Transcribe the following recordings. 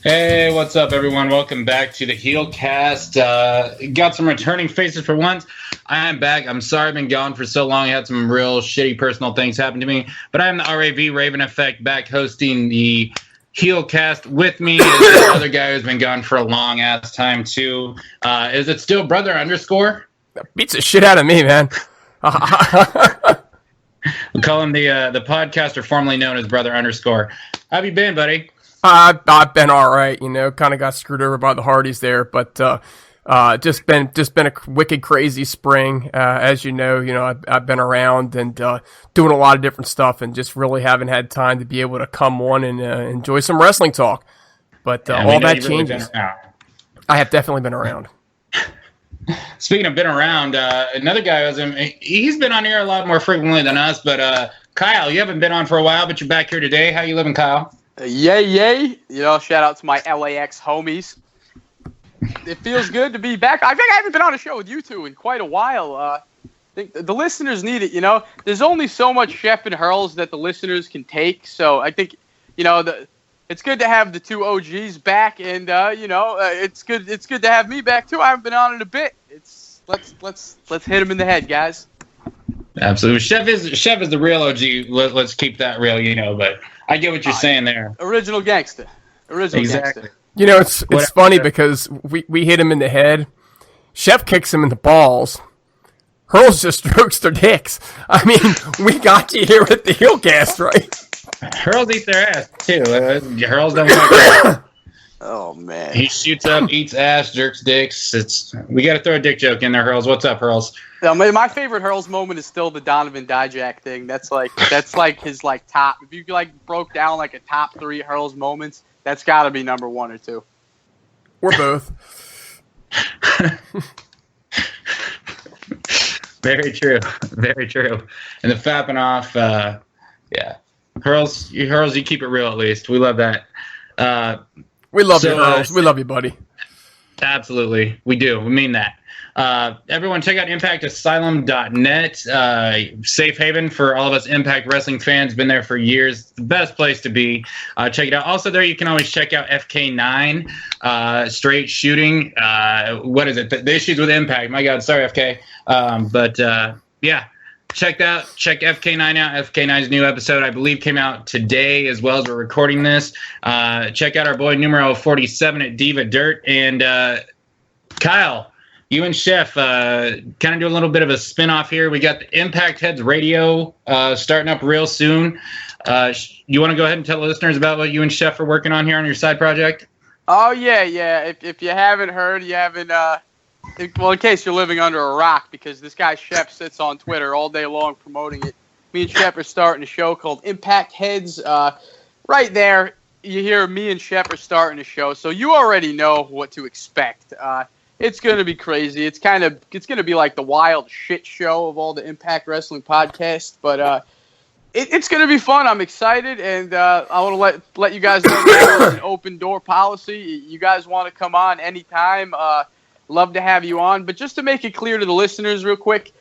Hey, what's up, everyone? Welcome back to the HeelCast. Got some returning faces for once. I am back. I'm sorry I've been gone for so long. I had some real shitty personal things happen to me. But I'm the RAV Raven Effect, back hosting the HeelCast. With me is the other guy who's been gone for a long-ass time, too. Is it still Brother Underscore? That beats the shit out of me, man. We call him the podcaster formerly known as Brother Underscore. How have you been, buddy? I've been all right, kind of got screwed over by the Hardys there, but just been a wicked crazy spring. As you know, I've been around and doing a lot of different stuff, and just really haven't had time to be able to come on and enjoy some wrestling talk. But all that changes. I have definitely been around. Speaking of been around, another guy he's been on here a lot more frequently than us, but Kyle, you haven't been on for a while, but you're back here today. How you living, Kyle? Yay. Shout out to my LAX homies. It feels good to be back. I think I haven't been on a show with you two in quite a while. I think the listeners need it, There's only so much Chef and Hurls that the listeners can take, so I think, it's good to have the two OGs back, and, it's good to have me back, too. I haven't been on in a bit. Let's hit him in the head, guys. Absolutely. Chef is the real OG. Let's keep that real, but I get what you're saying there. Original gangster. Exactly. Gangster. It's funny because we hit him in the head. Chef kicks him in the balls. Hurls just strokes their dicks. I mean, we got you here with the HeelCast, right? Hurls eat their ass, too. Hurls don't like Oh, man. He shoots up, eats ass, jerks dicks. We got to throw a dick joke in there, Hurls. What's up, Hurls? My favorite Hurls moment is still the Donovan Dijak thing. That's like his top. If you broke down a top 3 Hurls moments, that's got to be number 1 or 2. Or both. Very true. Very true. And the fapping off, yeah. Hurls, you keep it real at least. We love that. We love you, Hurls. We love you, buddy. Absolutely. We do. We mean that. Everyone check out impactasylum.net. Safe haven for all of us Impact Wrestling fans. Been there for years. The best place to be. Check it out. Also there you can always check out FK9, Straight Shooting. What is it? The issues with Impact. My God, sorry FK. Yeah. Check FK9 out. FK9's new episode, I believe, came out today as well as we're recording this. Check out our boy numero 47 at Diva Dirt. And Kyle, you and Chef kind of do a little bit of a spin-off here. We got the Impact Heads Radio starting up real soon. You want to go ahead and tell the listeners about what you and Chef are working on here on your side project? Oh, yeah. If you haven't heard, you haven't... Well, in case you're living under a rock, because this guy Chef sits on Twitter all day long promoting it. Me and Chef are starting a show called Impact Heads. Right there, you hear me and Chef are starting a show, so you already know what to expect. It's going to be crazy. It's going to be like the wild shit show of all the Impact Wrestling podcasts, but it's going to be fun. I'm excited, and I want to let you guys know it's an open door policy. You guys want to come on anytime. Love to have you on. But just to make it clear to the listeners real quick,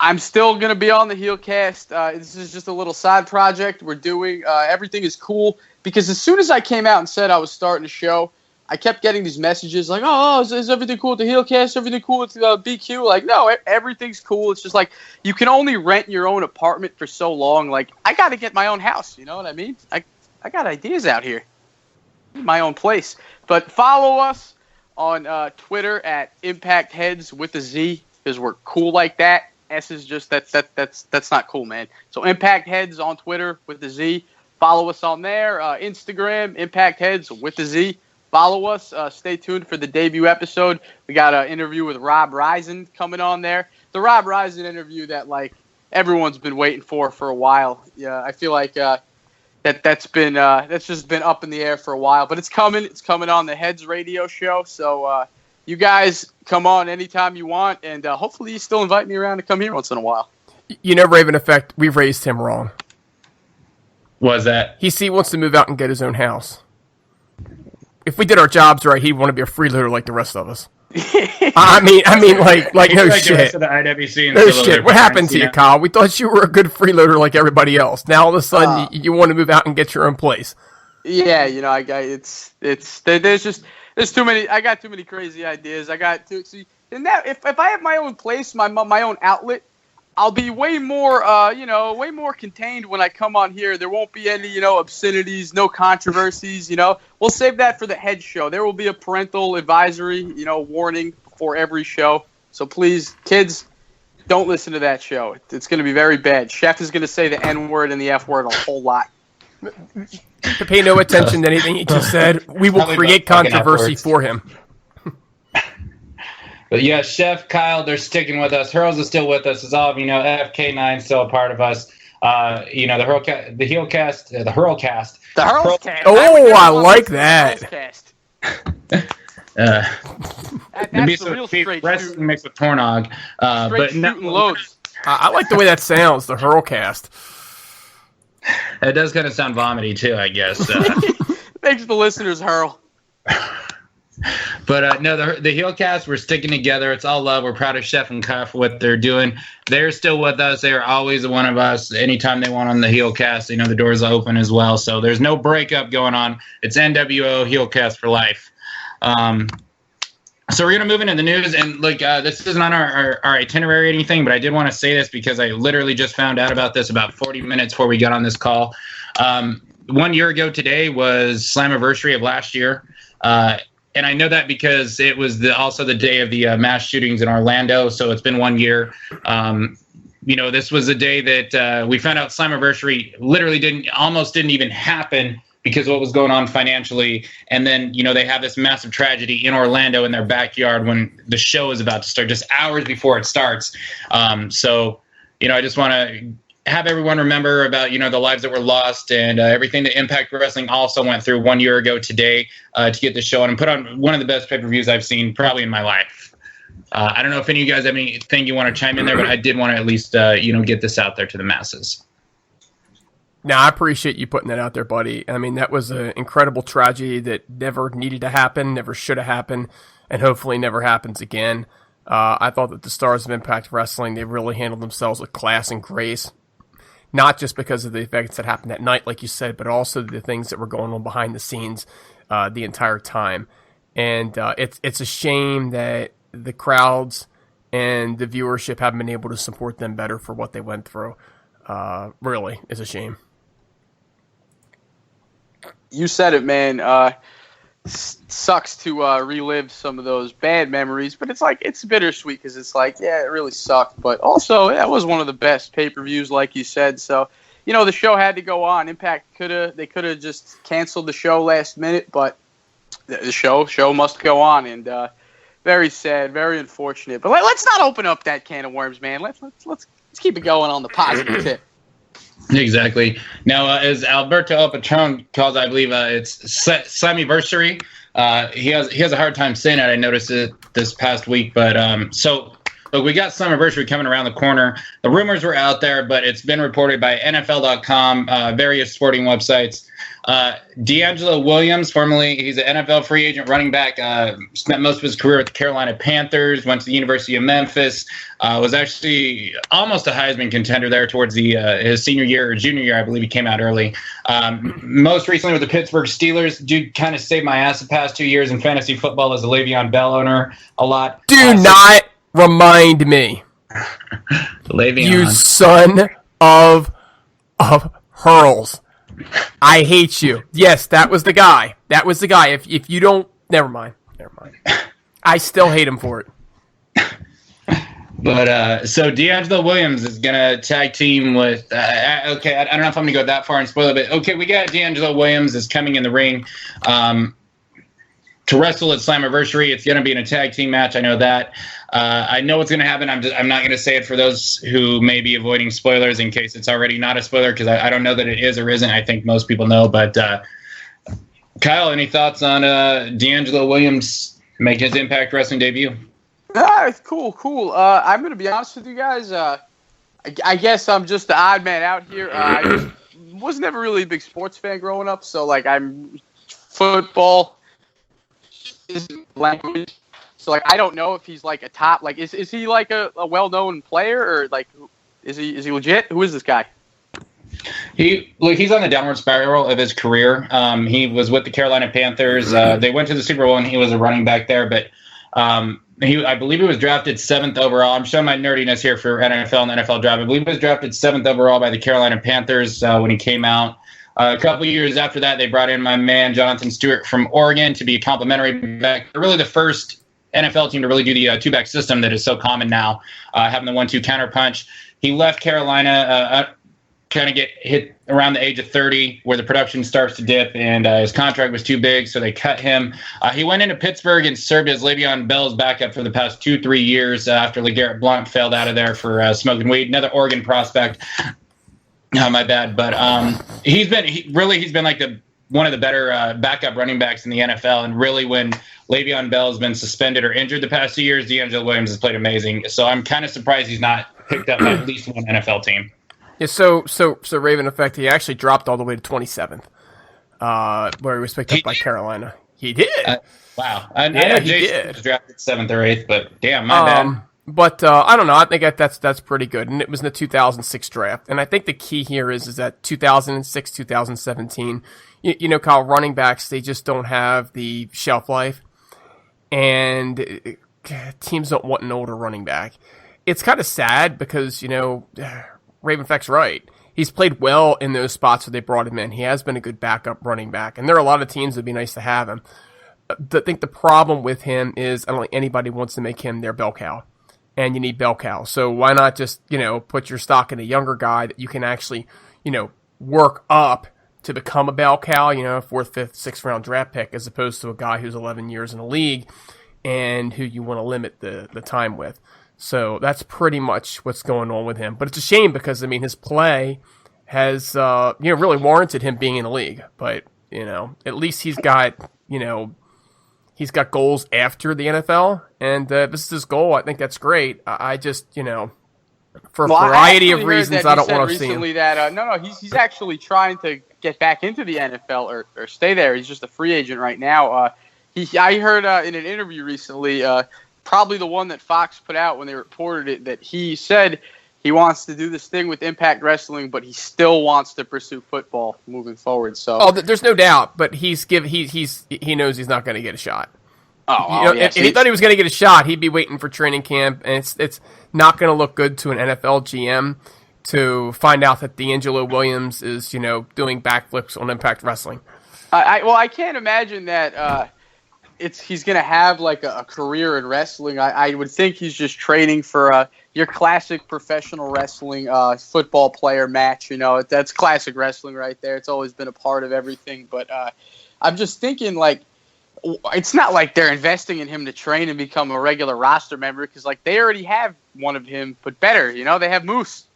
I'm still going to be on the HeelCast. This is just a little side project we're doing. Everything is cool because as soon as I came out and said I was starting a show, I kept getting these messages like, oh, is everything cool with the HeelCast? Everything cool with BQ? Like, no, everything's cool. It's just like you can only rent your own apartment for so long. Like, I got to get my own house. You know what I mean? I got ideas out here. My own place. But follow us on Twitter at Impact Heads with a Z because we're cool like that. S is just that's not cool, man. So Impact Heads on Twitter with a Z. Follow us on there. Instagram Impact Heads with a Z. Follow us. Stay tuned for the debut episode. We got an interview with Rob Risen coming on there. The Rob Risen interview that everyone's been waiting for a while. Yeah, I feel like that's just been up in the air for a while, but it's coming. It's coming on the Heads Radio show. So you guys come on anytime you want, and hopefully you still invite me around to come here once in a while. Raven Effect, we've raised him wrong. Was that? He wants to move out and get his own house. If we did our jobs right, he'd want to be a freeloader like the rest of us. I mean, no like shit. The rest of the IWC No shit. What happened to you, Kyle? We thought you were a good freeloader like everybody else. Now all of a sudden you want to move out and get your own place. Yeah, there's too many. I got too many crazy ideas. I got to see, and that if I have my own place, my own outlet, I'll be way more way more contained when I come on here. There won't be any obscenities, no controversies. We'll save that for the head show. There will be a parental advisory, warning before every show. So please, kids, don't listen to that show. It's going to be very bad. Chef is going to say the N word and the F word a whole lot. To pay no attention to anything he just said, we will create controversy for him. But yeah, Chef, Kyle, they're sticking with us. Hurls is still with us, as all of you know. FK9 is still a part of us. The HeelCast, the Hurlcast. The Hurlcast. Oh, I like that. That's the real straight wrestling mixed with Tornog. But shooting loads. I like the way that sounds, the Hurlcast. It does kind of sound vomity too, I guess. Makes the listeners hurl. But no, the HeelCast, we're sticking together. It's all love. We're proud of Chef and Kyle for what they're doing. They're still with us. They are always one of us. Anytime they want on the HeelCast, the doors are open as well. So there's no breakup going on. It's NWO HeelCast for life. So we're going to move into the news, and this isn't on our itinerary or anything, but I did want to say this because I literally just found out about this about 40 minutes before we got on this call. 1 year ago today was Slammiversary of last year, and I know that because it was also the day of the mass shootings in Orlando, so it's been 1 year. This was a day that we found out Slammiversary literally almost didn't even happen because of what was going on financially. And then, they have this massive tragedy in Orlando in their backyard when the show is about to start, just hours before it starts. I just want to have everyone remember about, the lives that were lost and everything that Impact Wrestling also went through 1 year ago today to get the show on and put on one of the best pay-per-views I've seen probably in my life. I don't know if any of you guys have anything you want to chime in there, but I did want to at least, get this out there to the masses. Now, I appreciate you putting that out there, buddy. I mean, that was an incredible tragedy that never needed to happen, never should have happened, and hopefully never happens again. I thought that the stars of Impact Wrestling, they really handled themselves with class and grace, not just because of the events that happened that night, like you said, but also the things that were going on behind the scenes the entire time. And it's a shame that the crowds and the viewership haven't been able to support them better for what they went through. Really, is a shame. You said it, man. Sucks to relive some of those bad memories, but it's bittersweet because it's it really sucked. But also, that was one of the best pay-per-views, like you said. So, the show had to go on. Impact could have just canceled the show last minute, but the show must go on. And very sad, very unfortunate. But let's not open up that can of worms, man. Let's keep it going on the positive tip. Exactly. Now, as Alberto El Patron calls, I believe it's Slammiversary. He has a hard time saying it. I noticed it this past week. But look, we got Slammiversary coming around the corner. The rumors were out there, but it's been reported by NFL.com, various sporting websites. D'Angelo Williams, formerly he's an NFL free agent running back, spent most of his career with the Carolina Panthers, went to the University of Memphis, was actually almost a Heisman contender there towards his senior year or junior year. I believe he came out early. Most recently with the Pittsburgh Steelers. Dude kind of saved my ass the past 2 years in fantasy football as a Le'Veon Bell owner a lot. Do not remind me. Le'Veon. You son of Hurls. I hate you. Yes, that was the guy. If you don't, never mind. I still hate him for it. But so D'Angelo Williams is gonna tag team with. Okay, I don't know if I'm gonna go that far and spoil it, but okay, we got D'Angelo Williams is coming in the ring to wrestle at Slammiversary. It's gonna be in a tag team match. I know that. I know what's gonna happen. I'm not gonna say it for those who may be avoiding spoilers in case it's already not a spoiler because I don't know that it is or isn't. I think most people know. But Kyle, any thoughts on D'Angelo Williams making his Impact Wrestling debut? Cool. I'm going to be honest with you guys. I guess I'm just the odd man out here. I just was never really a big sports fan growing up, so I'm football is language. So I don't know if he's a top. Is he a well-known player or is he legit? Who is this guy? He's on the downward spiral of his career. He was with the Carolina Panthers. They went to the Super Bowl and he was a running back there, but I believe he was drafted 7th overall. I'm showing my nerdiness here for NFL and NFL draft. I believe he was drafted 7th overall by the Carolina Panthers when he came out. A couple of years after that, they brought in my man Jonathan Stewart from Oregon to be a complimentary back. They're really the first NFL team to really do the two-back system that is so common now, having the 1-2 counterpunch. He left Carolina, kind of get hit around the age of 30 where the production starts to dip, and his contract was too big, so they cut him. He went into Pittsburgh and served as Le'Veon Bell's backup for the past 2-3 years after LeGarrette Blount failed out of there for smoking weed. Another Oregon prospect. My bad, but he's been like one of the better backup running backs in the NFL, and really when Le'Veon Bell has been suspended or injured the past 2 years, DeAngelo Williams has played amazing. So I'm kind of surprised he's not picked up by at least one NFL team. Yeah, so Raven Effect, he actually dropped all the way to 27th, where he was picked up by Carolina. He did. Wow. I know Jason was drafted 7th or 8th, but damn, my bad. But I don't know. I think that's pretty good. And it was in the 2006 draft. And I think the key here is that 2006, 2017, Kyle, running backs, they just don't have the shelf life. And teams don't want an older running back. It's kind of sad because, Ravenfeck's right. He's played well in those spots where they brought him in. He has been a good backup running back. And there are a lot of teams that would be nice to have him. I think the problem with him is I don't think anybody wants to make him their bell cow. And you need bell cow. So why not just, put your stock in a younger guy that you can actually, work up to become a bell cow, 4th, 5th, 6th round draft pick, as opposed to a guy who's 11 years in the league and who you want to limit the time with. So that's pretty much what's going on with him. But it's a shame because, his play has, really warranted him being in the league. But, at least he's got, he's got goals after the NFL. And this is his goal. I think that's great. I just, for a variety of reasons, I don't want to see him. He's actually trying to get back into the NFL or stay there. He's just a free agent right now. I heard in an interview recently, probably the one that Fox put out when they reported it, that he said he wants to do this thing with Impact Wrestling, but he still wants to pursue football moving forward. So, there's no doubt, but he knows he's not going to get a shot. If he thought he was going to get a shot, he'd be waiting for training camp, and it's not going to look good to an NFL GM to find out that DeAngelo Williams is doing backflips on Impact Wrestling. I can't imagine that he's going to have like a career in wrestling. I would think he's just training for your classic professional wrestling football player match. That's classic wrestling right there. It's always been a part of everything. But I'm just thinking it's not like they're investing in him to train and become a regular roster member because they already have one of him, but better. They have Moose.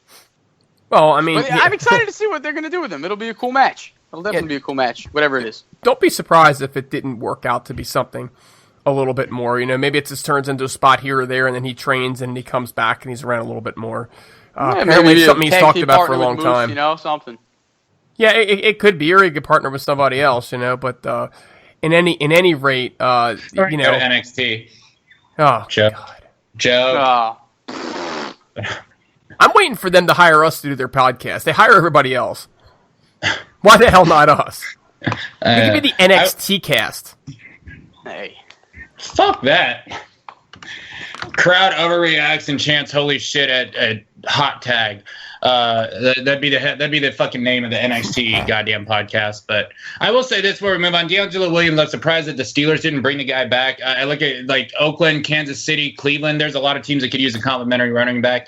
Well, I'm excited to see what they're going to do with him. It'll be a cool match. It'll definitely be a cool match, whatever it is. Don't be surprised if it didn't work out to be something a little bit more. Maybe it just turns into a spot here or there, and then he trains and he comes back and he's around a little bit more. Apparently it's something he's talked about for a long time. Something. Yeah, it could be, or he could partner with somebody else, but in any rate, go to NXT. Oh, Joe. God. Joe. I'm waiting for them to hire us to do their podcast. They hire everybody else. Why the hell not us? Give me the NXT cast. Hey. Fuck that. Crowd overreacts and chants "Holy shit" at hot tag. That'd be the fucking name of the NXT goddamn podcast. But I will say this before we move on: DeAngelo Williams. I'm surprised that the Steelers didn't bring the guy back. I look at Oakland, Kansas City, Cleveland. There's a lot of teams that could use a complimentary running back.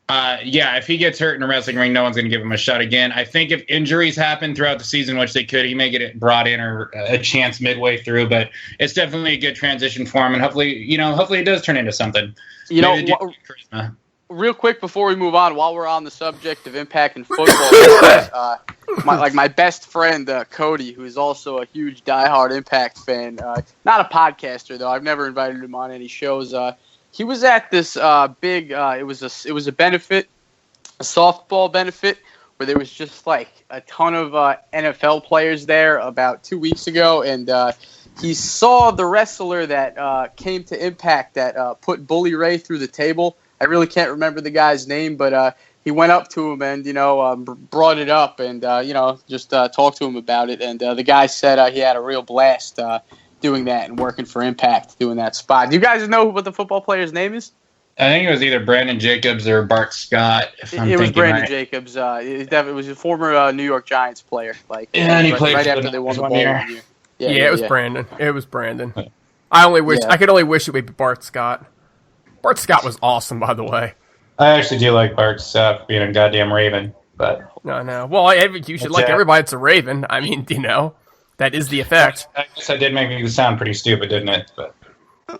If he gets hurt in a wrestling ring, no one's going to give him a shot again. I think if injuries happen throughout the season, which they could, he may get it brought in or a chance midway through. But it's definitely a good transition for him, and hopefully it does turn into something. Real quick before we move on, while we're on the subject of Impact and football, my best friend Cody, who is also a huge diehard Impact fan, not a podcaster though. I've never invited him on any shows. He was at this big. It was a benefit, a softball benefit, where there was just a ton of NFL players there about 2 weeks ago, and he saw the wrestler that came to Impact that put Bully Ray through the table. I really can't remember the guy's name, but he went up to him and brought it up and just talked to him about it. And the guy said he had a real blast doing that and working for Impact, doing that spot. Do you guys know what the football player's name is? I think it was either Brandon Jacobs or Bart Scott. It was Brandon Jacobs. It was a former New York Giants player. And he played right after they won the ball. Yeah, it was Brandon. It was Brandon. I could only wish it would be Bart Scott. Bart Scott was awesome, by the way. I actually do like Bart Scott being a goddamn Raven, but no. Well, you should like everybody that's a Raven. I mean, that is the effect. I guess I did make me sound pretty stupid, didn't it? But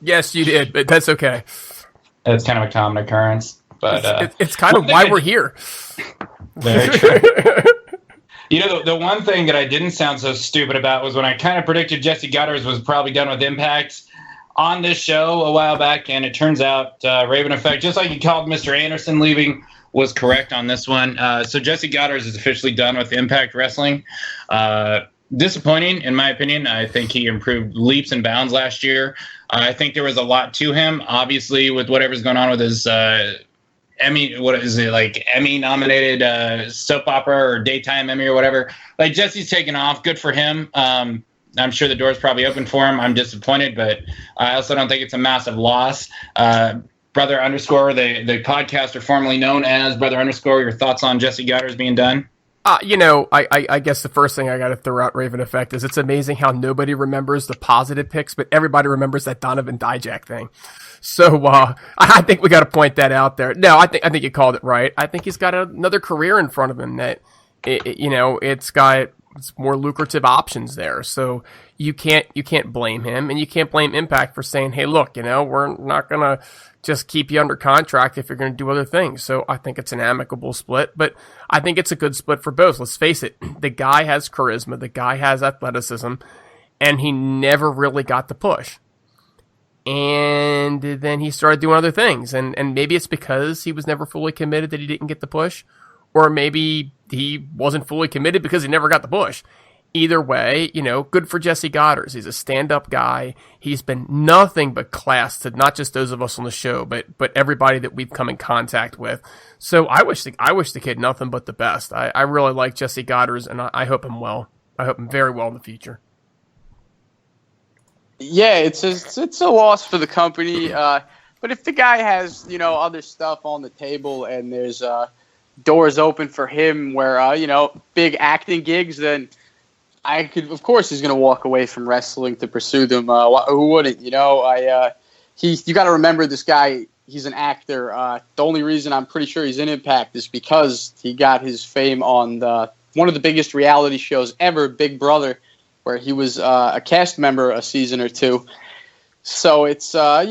yes, you did, but that's okay. It's kind of a common occurrence, but it's kind of why we're here. Very true. The one thing that I didn't sound so stupid about was when I kind of predicted Jesse Gutters was probably done with Impact on this show a while back, and it turns out Raven Effect, just like you called Mr. Anderson leaving, was correct on this one. So Jesse Gutters is officially done with Impact Wrestling. Disappointing, in my opinion. I think he improved leaps and bounds last year. I think there was a lot to him, obviously, with whatever's going on with his Emmy-nominated soap opera or daytime Emmy or whatever. Jesse's taken off. Good for him. I'm sure the door's probably open for him. I'm disappointed, but I also don't think it's a massive loss. Brother underscore, the podcaster formerly known as Brother underscore, your thoughts on Jesse Gutters being done? I guess the first thing I got to throw out Raven Effect is it's amazing how nobody remembers the positive picks, but everybody remembers that Donovan Dijak thing. So I think we got to point that out there. No, I think you called it right. I think he's got another career in front of him that it's more lucrative options there. So you can't blame him, and you can't blame Impact for saying, hey, look, we're not gonna just keep you under contract if you're going to do other things. So I think it's an amicable split, but I think it's a good split for both. Let's face it, the guy has charisma, the guy has athleticism, and he never really got the push. And then he started doing other things, and maybe it's because he was never fully committed that he didn't get the push, or maybe he wasn't fully committed because he never got the push. Either way, good for Jesse Gutters. He's a stand-up guy. He's been nothing but class to not just those of us on the show, but everybody that we've come in contact with. So I wish the kid nothing but the best. I really like Jesse Gutters, and I hope him well. I hope him very well in the future. Yeah, it's a loss for the company. But if the guy has other stuff on the table and there's doors open for him where big acting gigs, then of course he's going to walk away from wrestling to pursue them. Who wouldn't? You got to remember this guy. He's an actor. The only reason I'm pretty sure he's in Impact is because he got his fame on one of the biggest reality shows ever, Big Brother, where he was a cast member a season or two. So it's I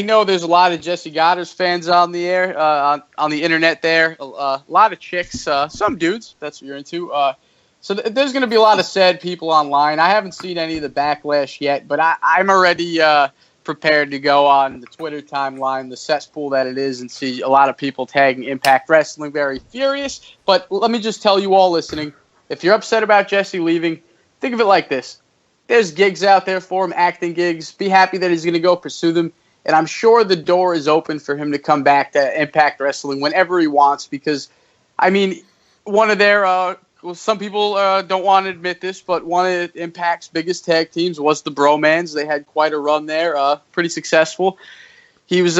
know there's a lot of Jesse Gutters fans on the air, on the internet there. A lot of chicks, some dudes. That's what you're into. So there's going to be a lot of sad people online. I haven't seen any of the backlash yet, but I'm already prepared to go on the Twitter timeline, the cesspool that it is, and see a lot of people tagging Impact Wrestling very furious. But let me just tell you all listening, if you're upset about Jesse leaving, think of it like this. There's gigs out there for him, acting gigs. Be happy that he's going to go pursue them. And I'm sure the door is open for him to come back to Impact Wrestling whenever he wants because, one of their some people don't want to admit this, but one of Impact's biggest tag teams was the Bromans. They had quite a run there, pretty successful. He was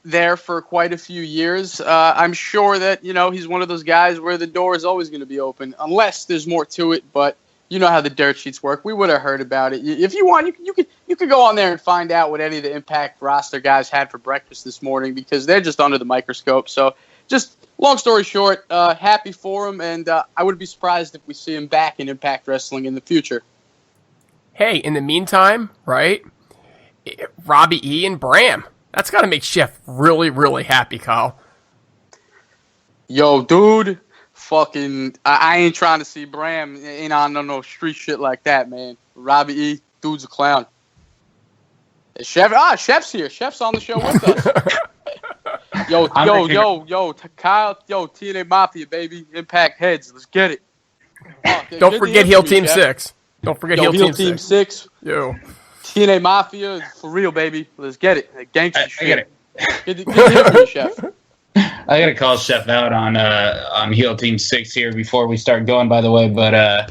there for quite a few years. I'm sure that, he's one of those guys where the door is always going to be open, unless there's more to it, but you know how the dirt sheets work. We would have heard about it. If you want, you could go on there and find out what any of the Impact roster guys had for breakfast this morning because they're just under the microscope. So just long story short, happy for him, and I would be surprised if we see him back in Impact Wrestling in the future. Hey, in the meantime, right, Robbie E. and Bram. That's got to make Chef really, really happy, Kyle. Yo, dude. Fucking, I ain't trying to see Bram ain't on no street shit like that, man. Robbie E, dude's a clown. Chef's here. Chef's on the show with us. Yo, Kyle, TNA Mafia, baby. Impact heads, let's get it. Don't forget Heel Team 6. Don't forget Heel Team 6. Yo. TNA Mafia, for real, baby. Let's get it. Gangster shit. I get it. Good to hear from you, Chef. I gotta call Chef out on Heel Team 6 here before we start going. By the way, but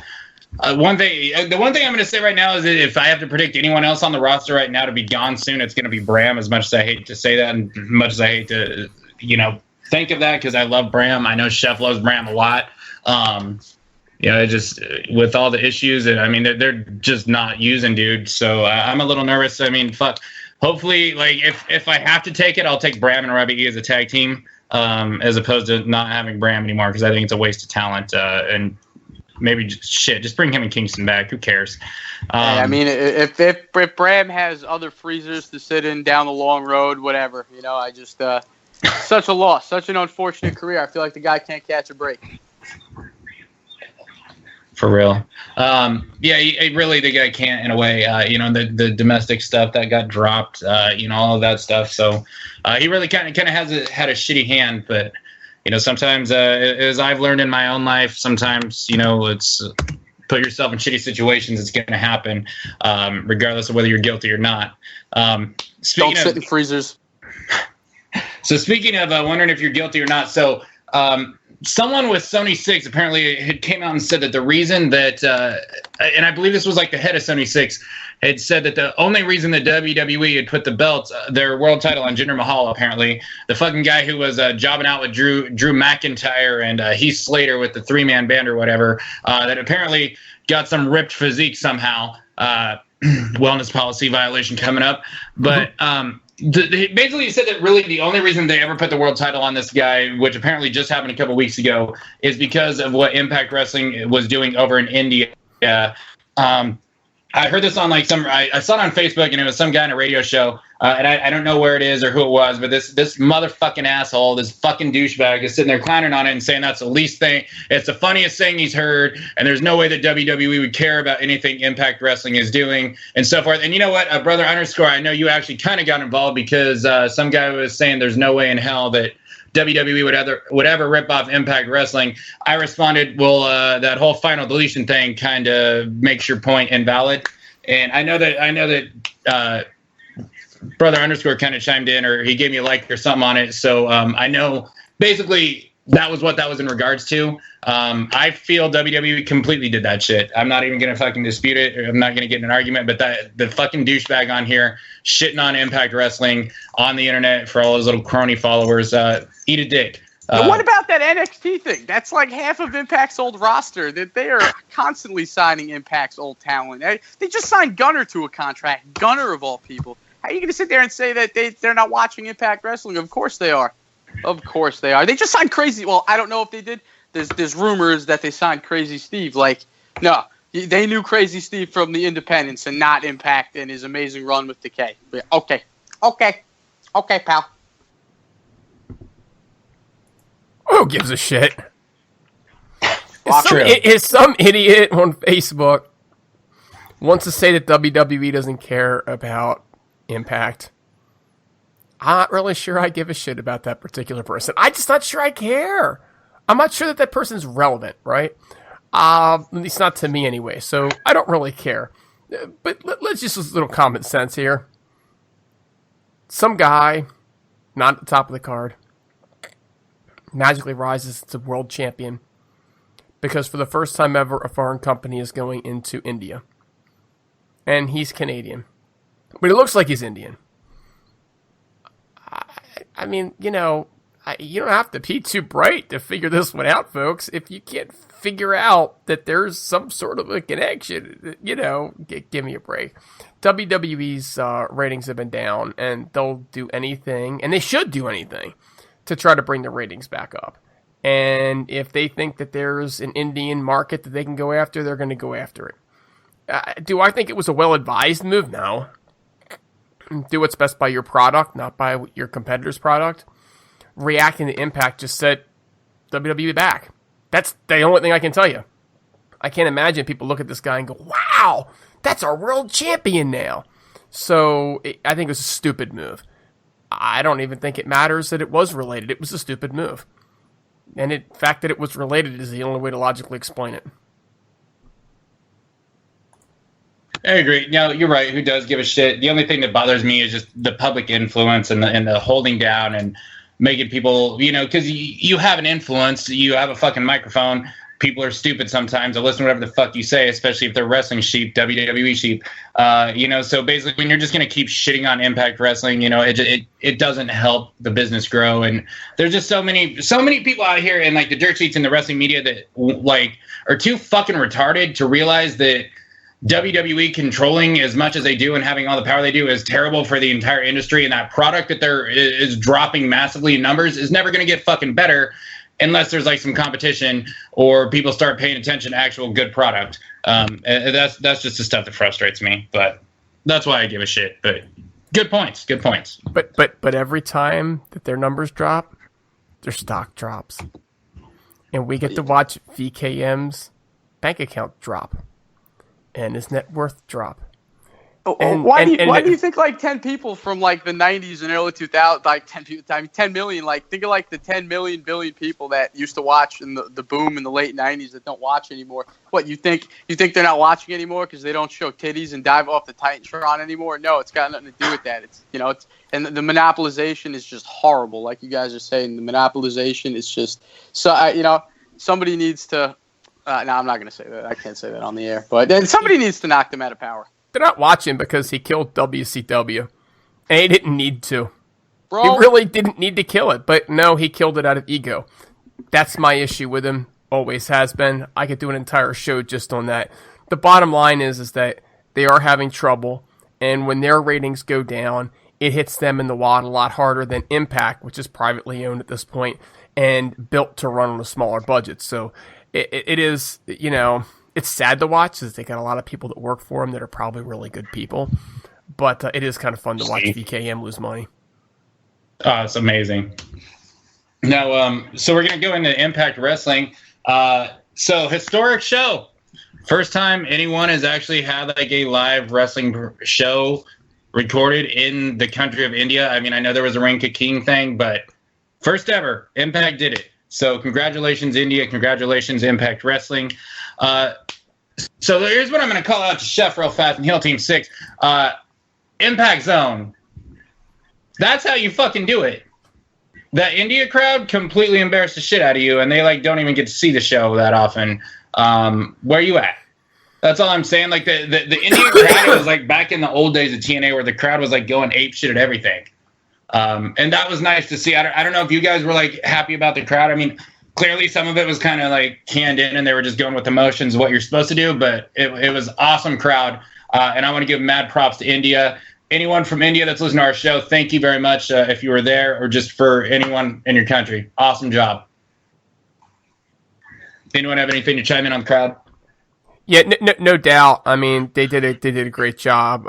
the one thing I'm going to say right now is that if I have to predict anyone else on the roster right now to be gone soon, it's going to be Bram. As much as I hate to say that, and as much as I hate to think of that, because I love Bram. I know Chef loves Bram a lot. It just with all the issues, and I mean they're just not using dude. So I'm a little nervous. I mean, fuck. Hopefully, like if I have to take it, I'll take Bram and Robbie E as a tag team, as opposed to not having Bram anymore, because I think it's a waste of talent. And maybe just bring him and Kingston back. Who cares? I mean, if Bram has other freezers to sit in down the long road, whatever. I just such a loss, such an unfortunate career. I feel like the guy can't catch a break. For real. Really, the guy can't in a way, the domestic stuff that got dropped, all of that stuff. So he really kind of had a shitty hand, but, sometimes, as I've learned in my own life, sometimes, it's put yourself in shitty situations. It's going to happen, regardless of whether you're guilty or not. Don't sit in freezers. So speaking of wondering if you're guilty or not, so, someone with Sony 6 apparently had came out and said that the reason that, and I believe this was like the head of Sony 6, had said that the only reason that WWE had put the belts, their world title on Jinder Mahal, apparently, the fucking guy who was jobbing out with Drew McIntyre and Heath Slater with the 3-man band or whatever, that apparently got some ripped physique somehow, wellness policy violation coming up. But, basically, he said that really the only reason they ever put the world title on this guy, which apparently just happened a couple weeks ago, is because of what Impact Wrestling was doing over in India. I heard this on I saw it on Facebook, and it was some guy in a radio show, and I don't know where it is or who it was, but this motherfucking asshole, this fucking douchebag is sitting there clowning on it and saying that's the least thing, it's the funniest thing he's heard, and there's no way that WWE would care about anything Impact Wrestling is doing, and so forth. And you know what, Brother Underscore, I know you actually kind of got involved because some guy was saying there's no way in hell that WWE would ever rip off Impact Wrestling. I responded, well, that whole final deletion thing kind of makes your point invalid. And I know that Brother Underscore kind of chimed in, or he gave me a like or something on it. So I know basically that was what that was in regards to. I feel WWE completely did that shit. I'm not even going to fucking dispute it. I'm not going to get in an argument, but the fucking douchebag on here shitting on Impact Wrestling on the internet for all his little crony followers, eat a dick. What about that NXT thing? That's like half of Impact's old roster. That they are constantly signing Impact's old talent. They just signed Gunner to a contract. Gunner of all people. How are you going to sit there and say that they're not watching Impact Wrestling? Of course they are. Of course they are. They just signed Crazy. Well, I don't know if they did. There's rumors that they signed Crazy Steve. No, they knew Crazy Steve from the Independents and not Impact and his amazing run with Decay. But okay, pal. Who gives a shit? Is some idiot on Facebook wants to say that WWE doesn't care about Impact? I'm not really sure I give a shit about that particular person. I'm just not sure I care. I'm not sure that person's relevant, right? At least not to me anyway, so I don't really care. But let's just use a little common sense here. Some guy, not at the top of the card, magically rises to world champion because for the first time ever, a foreign company is going into India. And he's Canadian. But it looks like he's Indian. I mean, you don't have to be too bright to figure this one out, folks. If you can't figure out that there's some sort of a connection, give me a break. WWE's ratings have been down, and they'll do anything, and they should do anything, to try to bring the ratings back up. And if they think that there's an Indian market that they can go after, they're going to go after it. Do I think it was a well-advised move? No. Do what's best by your product, not by your competitor's product. Reacting to Impact just set WWE back. That's the only thing I can tell you. I can't imagine people look at this guy and go, wow, that's our world champion now. So I think it was a stupid move. I don't even think it matters that it was related. It was a stupid move. And the fact that it was related is the only way to logically explain it. I agree. No, you're right. Who does give a shit? The only thing that bothers me is just the public influence and the holding down and making people, because you have an influence, you have a fucking microphone. People are stupid sometimes. They'll listen to whatever the fuck you say, especially if they're wrestling sheep, WWE sheep. So basically when you're just going to keep shitting on Impact Wrestling, it doesn't help the business grow. And there's just so many people out here in like the dirt sheets and the wrestling media that like are too fucking retarded to realize that WWE controlling as much as they do and having all the power they do is terrible for the entire industry. And that product that is dropping massively in numbers is never going to get fucking better unless there's like some competition or people start paying attention to actual good product. And that's just the stuff that frustrates me, but that's why I give a shit. But good points. But every time that their numbers drop, their stock drops. And we get to watch VKM's bank account drop and his net worth drop. Why do you think like 10 people from like the 90s and early 2000s, like 10 million, like think of like the 10 million billion people that used to watch in the boom in the late 90s that don't watch anymore? What, you think they're not watching anymore because they don't show titties and dive off the Titantron anymore? No, it's got nothing to do with that. And the monopolization is just horrible. Like you guys are saying, the monopolization is just somebody needs to. No, I'm not going to say that. I can't say that on the air. But then somebody needs to knock them out of power. They're not watching because he killed WCW. And he didn't need to. Bro. He really didn't need to kill it. But no, he killed it out of ego. That's my issue with him. Always has been. I could do an entire show just on that. The bottom line is that they are having trouble. And when their ratings go down, it hits them in the wallet a lot harder than Impact, which is privately owned at this point and built to run on a smaller budget. So it is, it's sad to watch because they got a lot of people that work for them that are probably really good people. But it is kind of fun to watch VKM lose money. Oh, it's amazing. Now, so we're going to go into Impact Wrestling. So historic show. First time anyone has actually had like a live wrestling show recorded in the country of India. I mean, I know there was a Ring King thing, but first ever, Impact did it. So congratulations, India. Congratulations, Impact Wrestling. So here's what I'm going to call out to Chef real fast and Heel Team 6. Impact Zone. That's how you fucking do it. That India crowd completely embarrassed the shit out of you, and they like don't even get to see the show that often. Where you at? That's all I'm saying. Like the India crowd was like back in the old days of TNA where the crowd was like going ape shit at everything. And that was nice to see. I don't know if you guys were like happy about the crowd. I mean, clearly some of it was kind of like canned in and they were just going with emotions, what you're supposed to do, but it was awesome crowd. And I want to give mad props to India. Anyone from India that's listening to our show, thank you very much if you were there or just for anyone in your country. Awesome job. Anyone have anything to chime in on the crowd? Yeah, no doubt. I mean, they did a great job.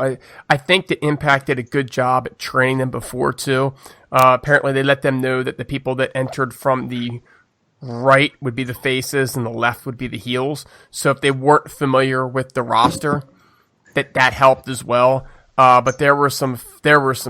I think that Impact did a good job at training them before too. Apparently, they let them know that the people that entered from the right would be the faces and the left would be the heels. So if they weren't familiar with the roster, that helped as well. But there were some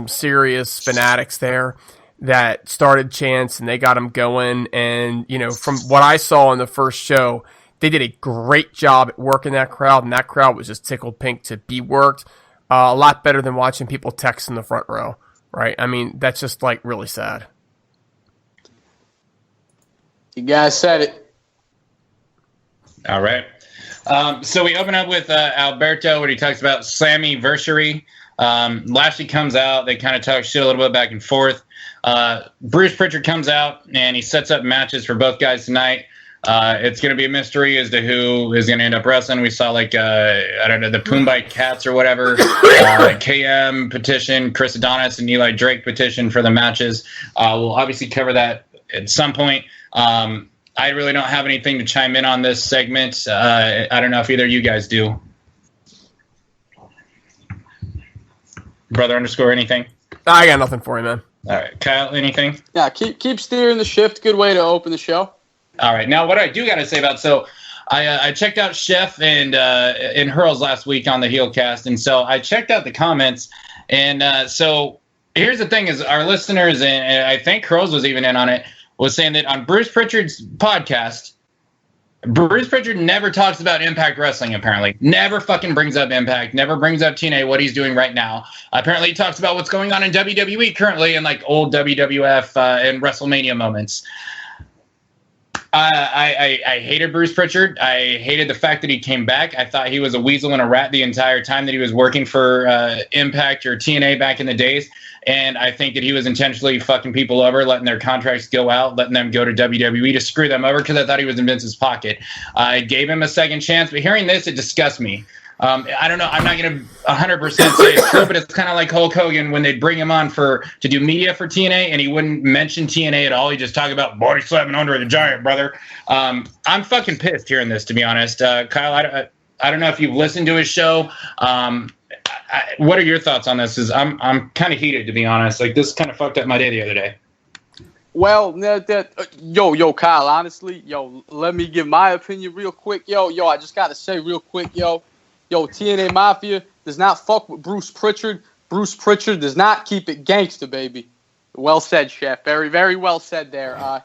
serious fanatics there that started chants and they got them going. And from what I saw in the first show, they did a great job at working that crowd, and that crowd was just tickled pink to be worked. A lot better than watching people text in the front row, right? I mean, that's just like really sad. You guys said it. All right. So we open up with Alberto when he talks about Slammiversary. Lashley comes out. They kind of talk shit a little bit back and forth. Bruce Pritchard comes out, and he sets up matches for both guys tonight. It's going to be a mystery as to who is going to end up wrestling. We saw the Poombite Cats or whatever. KM petition, Chris Adonis and Eli Drake petition for the matches. We'll obviously cover that at some point. I really don't have anything to chime in on this segment. I don't know if either of you guys do. Brother _ anything? I got nothing for you, man. All right. Kyle, anything? Yeah, keep steering the shift. Good way to open the show. All right. Now, what I do got to say about I checked out Chef and Hurls last week on the HeelCast, and so I checked out the comments, and so here's the thing: is our listeners, and I think Hurls was even in on it, was saying that on Bruce Pritchard's podcast, Bruce Pritchard never talks about Impact Wrestling, apparently. Never fucking brings up Impact, never brings up TNA, what he's doing right now. Apparently he talks about what's going on in WWE currently and like old WWF and WrestleMania moments. I hated Bruce Pritchard. I hated the fact that he came back. I thought he was a weasel and a rat the entire time that he was working for Impact or TNA back in the days. And I think that he was intentionally fucking people over, letting their contracts go out, letting them go to WWE to screw them over because I thought he was in Vince's pocket. I gave him a second chance, but hearing this, it disgusts me. I don't know. I'm not going to 100% say it's true, but it's kind of like Hulk Hogan when they'd bring him on to do media for TNA, and he wouldn't mention TNA at all. He'd just talk about body slamming Andre the Giant, brother. I'm fucking pissed hearing this, to be honest. Kyle, I don't know if you've listened to his show. What are your thoughts on this? I'm kind of heated, to be honest. Like, this kind of fucked up my day the other day. Well, Kyle, honestly, let me give my opinion real quick. I just got to say real quick, TNA Mafia does not fuck with Bruce Pritchard. Bruce Pritchard does not keep it gangster, baby. Well said, Chef. Very, very well said there. I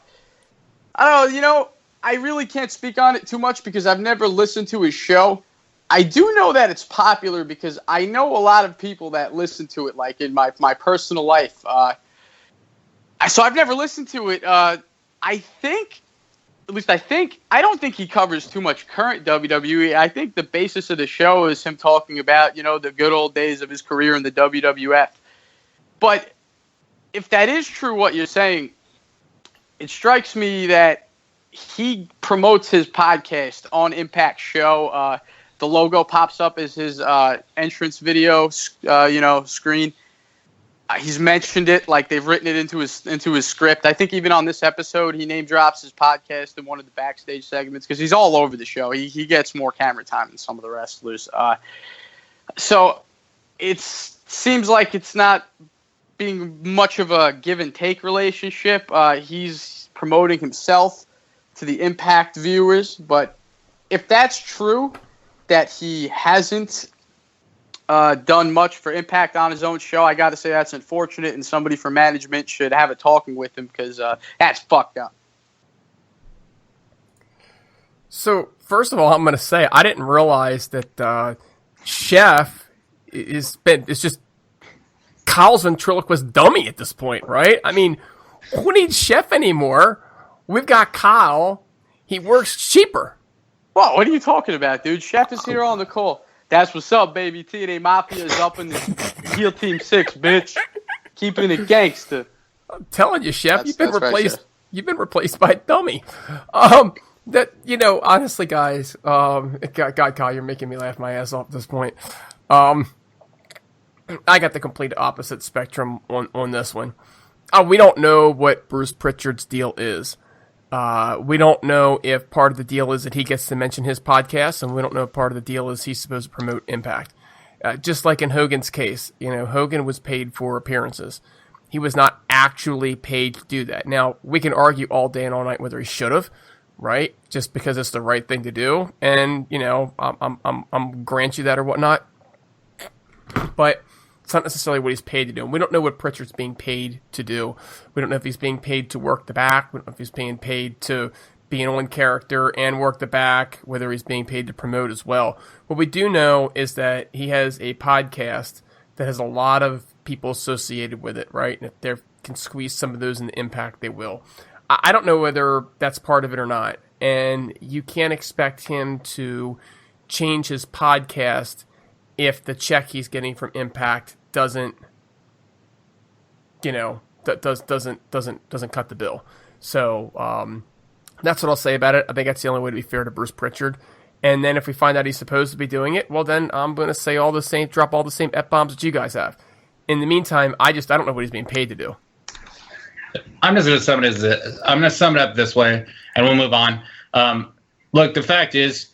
don't know, I really can't speak on it too much because I've never listened to his show. I do know that it's popular because I know a lot of people that listen to it, like in my personal life. So I've never listened to it. I don't think he covers too much current WWE. I think the basis of the show is him talking about, the good old days of his career in the WWF. But if that is true, what you're saying, it strikes me that he promotes his podcast on Impact Show. The logo pops up as his entrance video, screen. He's mentioned it, like they've written it into his script. I think even on this episode, he name drops his podcast in one of the backstage segments because he's all over the show. He gets more camera time than some of the wrestlers. So it seems like it's not being much of a give and take relationship. He's promoting himself to the Impact viewers, but if that's true, that he hasn't done much for Impact on his own show, I got to say that's unfortunate, and somebody from management should have a talking with him because that's fucked up. So, first of all, I'm going to say I didn't realize that Chef is just Kyle's ventriloquist dummy at this point, right? I mean, who needs Chef anymore? We've got Kyle. He works cheaper. Whoa, what are you talking about, dude? Chef is here on the call. That's what's up, baby. TNA Mafia is up in the Heel Team 6, bitch. Keeping it gangster. I'm telling you, Chef, you've been replaced. Right, you've been replaced by a dummy. Honestly, guys, God, Kyle, you're making me laugh my ass off at this point. I got the complete opposite spectrum on this one. We don't know what Bruce Pritchard's deal is. We don't know if part of the deal is that he gets to mention his podcast, and we don't know if part of the deal is he's supposed to promote Impact. Just like in Hogan's case, Hogan was paid for appearances. He was not actually paid to do that. Now, we can argue all day and all night whether he should have, right? Just because it's the right thing to do, and I'm grant you that or whatnot. But it's not necessarily what he's paid to do. And we don't know what Pritchard's being paid to do. We don't know if he's being paid to work the back. We don't know if he's being paid to be an on character and work the back, whether he's being paid to promote as well. What we do know is that he has a podcast that has a lot of people associated with it, right? And if they can squeeze some of those in the Impact, they will. I don't know whether that's part of it or not. And you can't expect him to change his podcast if the check he's getting from Impact doesn't cut the bill. So that's what I'll say about it. I think that's the only way to be fair to Bruce Pritchard. And then if we find out he's supposed to be doing it, well, then I'm going to say drop all the same F-bombs that you guys have. In the meantime, I don't know what he's being paid to do. I'm just going to sum it up this way, and we'll move on. Look, the fact is,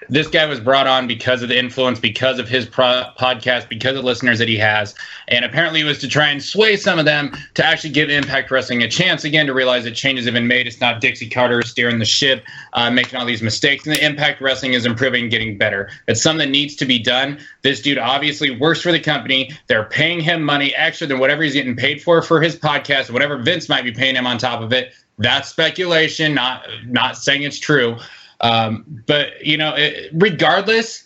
this guy was brought on because of the influence, because of his podcast, because of listeners that he has. And apparently it was to try and sway some of them to actually give Impact Wrestling a chance again, to realize that changes have been made. It's not Dixie Carter steering the ship, making all these mistakes. And the Impact Wrestling is improving and getting better. It's something that needs to be done. This dude obviously works for the company. They're paying him money extra than whatever he's getting paid for his podcast, whatever Vince might be paying him on top of it. That's speculation, not saying it's true. But regardless,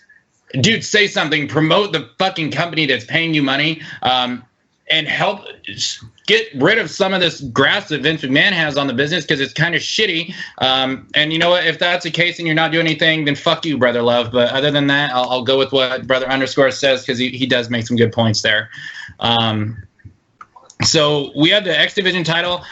dude, say something. Promote the fucking company that's paying you money, and help get rid of some of this grass that Vince McMahon has on the business, because it's kind of shitty. And you know what? If that's the case and you're not doing anything, then fuck you, Brother Love. But other than that, I'll go with what Brother Underscore says, because he does make some good points there. So we have the X Division title.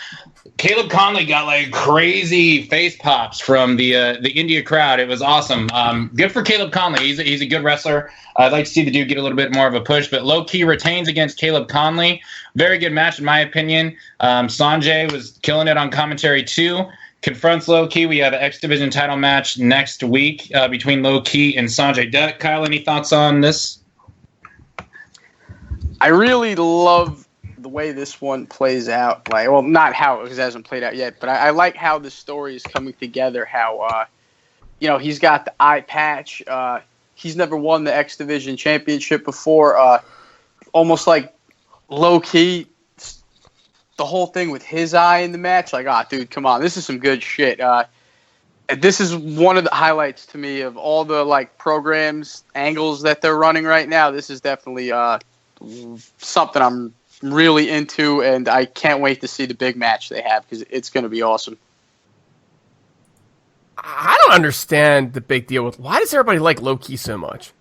Caleb Conley got like crazy face pops from the India crowd. It was awesome. Good for Caleb Conley. He's a good wrestler. I'd like to see the dude get a little bit more of a push, but low key retains against Caleb Conley. Very good match in my opinion. Sanjay was killing it on commentary too. Confronts Low Key. We have an X Division title match next week between Low Key and Sanjay Dutt. Kyle, any thoughts on this? I really love the way this one plays out. Like, well, not how, because it hasn't played out yet, but I like how the story is coming together. How he's got the eye patch. He's never won the X Division championship before. Almost like Low Key, the whole thing with his eye in the match. Like, dude, come on, this is some good shit. This is one of the highlights to me of all the like programs, angles that they're running right now. This is definitely something I'm really into, and I can't wait to see the big match they have, because it's going to be awesome. I don't understand the big deal with why does everybody like Low Key so much?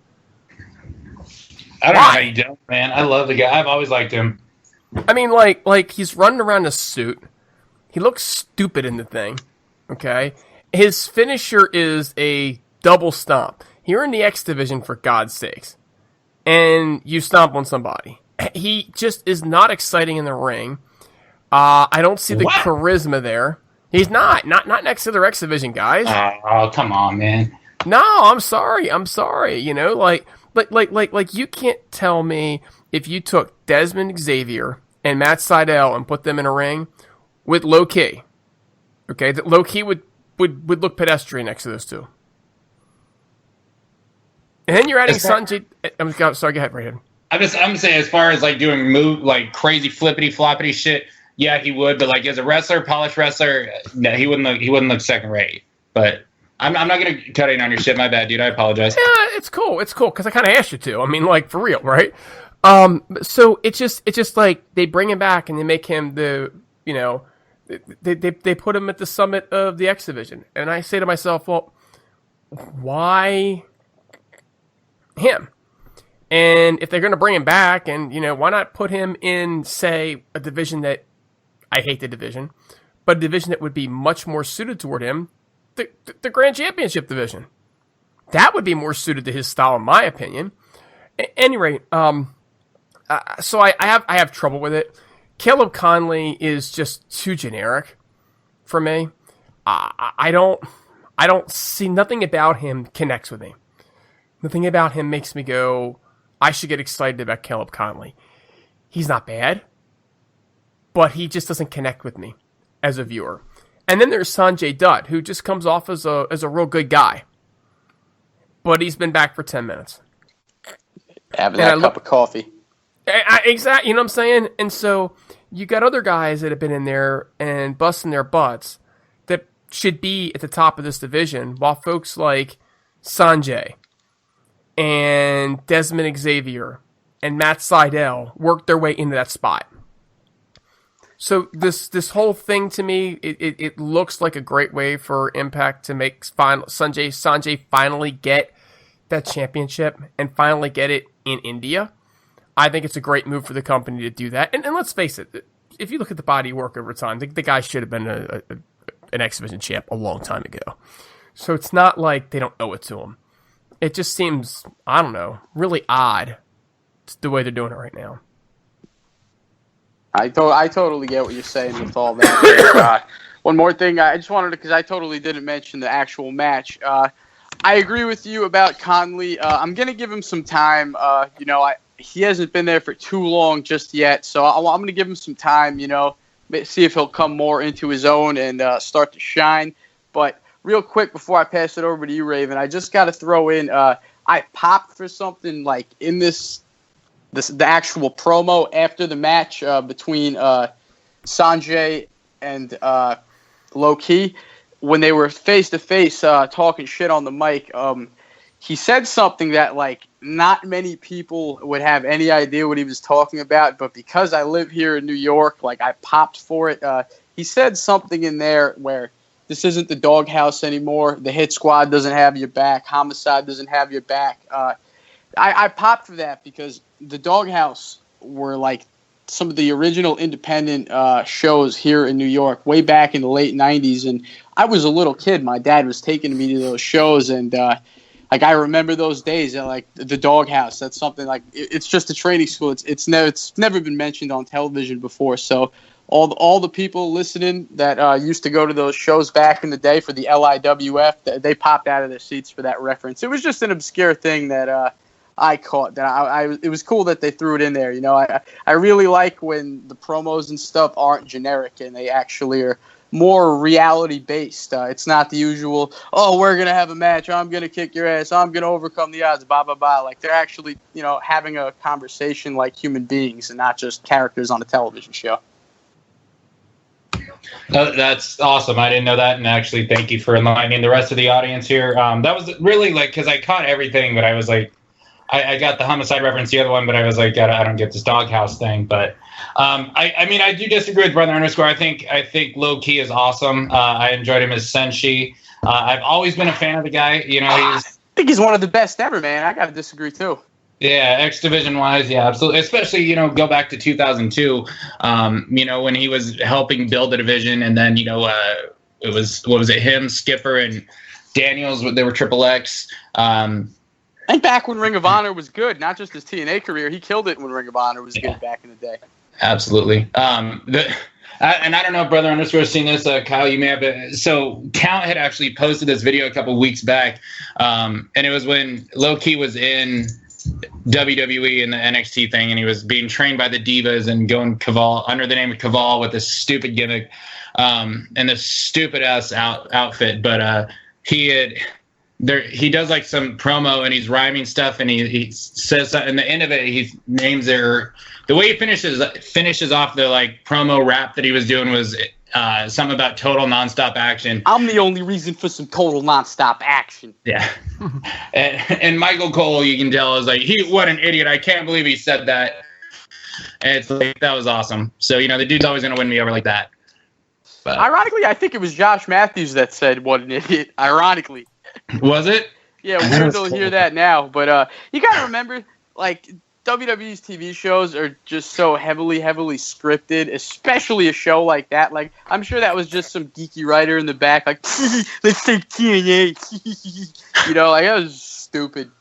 I don't know how you don't, man. I love the guy. I've always liked him. I mean, like he's running around in a suit. He looks stupid in the thing. Okay, his finisher is a double stomp. You're in the X Division, for God's sakes, and you stomp on somebody. He just is not exciting in the ring. I don't see the charisma there. He's not next to the X Division guys. Oh, come on, man. No, I'm sorry. Like you can't tell me if you took Desmond Xavier and Matt Sydal and put them in a ring with Low Key. Okay, that Low Key would look pedestrian next to those two. And then you're adding Sanjay. I'm sorry. Go ahead, Brandon. I'm saying, as far as like doing like crazy flippity floppity shit, yeah, he would. But like as a wrestler, polished wrestler, no, he wouldn't look second rate. But I'm not gonna cut in on your shit. My bad, dude. I apologize. Yeah, it's cool because I kind of asked you to. I mean, like, for real, right? So it's just like they bring him back and they make him they put him at the summit of the X Division, and I say to myself, well, why him? And if they're going to bring him back, and, why not put him in, say, a division that, I hate the division, but a division that would be much more suited toward him, the Grand Championship division. That would be more suited to his style, in my opinion. At any rate, so I have trouble with it. Caleb Conley is just too generic for me. I don't see, nothing about him connects with me. Nothing about him makes me go, I should get excited about Caleb Conley. He's not bad, but he just doesn't connect with me as a viewer. And then there's Sanjay Dutt, who just comes off as a real good guy, but he's been back for 10 minutes. Having that cup of coffee. Exactly, you know what I'm saying? And so you got other guys that have been in there and busting their butts that should be at the top of this division, while folks like Sanjay and Desmond Xavier and Matt Sydal worked their way into that spot. So this whole thing, to me, it looks like a great way for Impact to make Sanjay finally get that championship and finally get it in India. I think it's a great move for the company to do that. And let's face it, if you look at the body work over time, the guy should have been an X Division champ a long time ago. So it's not like they don't owe it to him. It just seems, I don't know, really odd the way they're doing it right now. I totally get what you're saying with all that. One more thing, I just wanted to, because I totally didn't mention the actual match. I agree with you about Conley. I'm going to give him some time. He hasn't been there for too long just yet, so I'm going to give him some time, see if he'll come more into his own and start to shine. But real quick, before I pass it over to you, Raven, I just got to throw in, I popped for something like in the actual promo after the match between Sanjay and Low Key. when they were face to face talking shit on the mic, he said something that like not many people would have any idea what he was talking about, but because I live here in New York, like I popped for it. He said something in there where this isn't the doghouse anymore. The hit squad doesn't have your back. Homicide doesn't have your back. I popped for that because the doghouse were like some of the original independent shows here in New York way back in the late 90s. And I was a little kid. My dad was taking me to those shows. And like I remember those days at like the doghouse. That's something like it's just a training school. It's never been mentioned on television before. So all the people listening that used to go to those shows back in the day for the LIWF, they popped out of their seats for that reference. It was just an obscure thing that I caught. That it was cool that they threw it in there. You know, I really like when the promos and stuff aren't generic and they actually are more reality based. It's not the usual, oh, we're gonna have a match, I'm gonna kick your ass, I'm gonna overcome the odds, blah blah blah. Like they're actually, you know, having a conversation like human beings and not just characters on a television show. That's awesome. I didn't know that, and actually thank you for enlightening the rest of the audience here. That was really like, because I caught everything, but I was like, I got the homicide reference, the other one, but I was like, I don't get this doghouse thing. But I mean, I do disagree with Brother Underscore. I think Low Key is awesome. I enjoyed him as Senshi. I've always been a fan of the guy. You know, I think he's one of the best ever, man. I gotta disagree too. Yeah, X Division wise, yeah, absolutely. Especially, you know, go back to 2002. You know, when he was helping build the division, and then, you know, it was, what was it, him, Skipper, and Daniels. They were Triple X. I think back when Ring of Honor was good, not just his TNA career, he killed it when Ring of Honor was good back in the day. Absolutely. And I don't know if Brother Underscore has seen this. Kyle, you may have been. So Count had actually posted this video a couple weeks back, and it was when Low Key was in WWE in the NXT thing, and he was being trained by the Divas and going Caval under the name of Caval with this stupid gimmick and this stupid ass outfit. But he does like some promo and he's rhyming stuff, and he says something, and the end of it he names it, or the way he finishes off the like promo rap that he was doing was something about total nonstop action. I'm the only reason for some total nonstop action. Yeah. and Michael Cole, you can tell, is like, what an idiot. I can't believe he said that. And it's like, that was awesome. So, you know, the dude's always going to win me over like that. But ironically, I think it was Josh Matthews that said, what an idiot. Ironically. Was it? Yeah, weird to hear that now. But you got to remember, like, WWE's TV shows are just so heavily scripted, especially a show like that. Like, I'm sure that was just some geeky writer in the back, like, let's take TNA. You know, like, that was stupid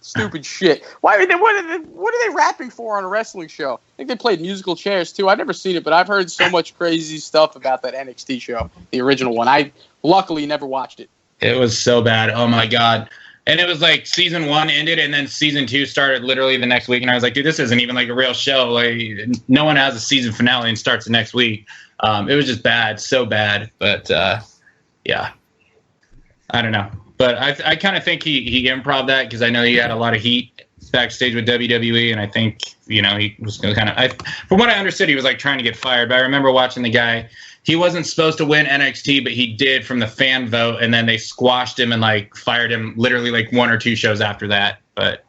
shit. Why are they? What are they rapping for on a wrestling show? I think they played musical chairs too. I've never seen it, but I've heard so much crazy stuff about that NXT show, the original one. I luckily never watched it. It was so bad. Oh my God. And it was like season 1 ended and then season 2 started literally the next week. And I was like, dude, this isn't even like a real show. Like, no one has a season finale and starts the next week. It was just bad, so bad. But yeah, I don't know. But I kind of think he improv that, because I know he had a lot of heat backstage with WWE. And I think, you know, he was kind of, from what I understood, he was like trying to get fired. But I remember watching the guy. He wasn't supposed to win NXT, but he did from the fan vote, and then they squashed him and like fired him literally like 1 or 2 shows after that. But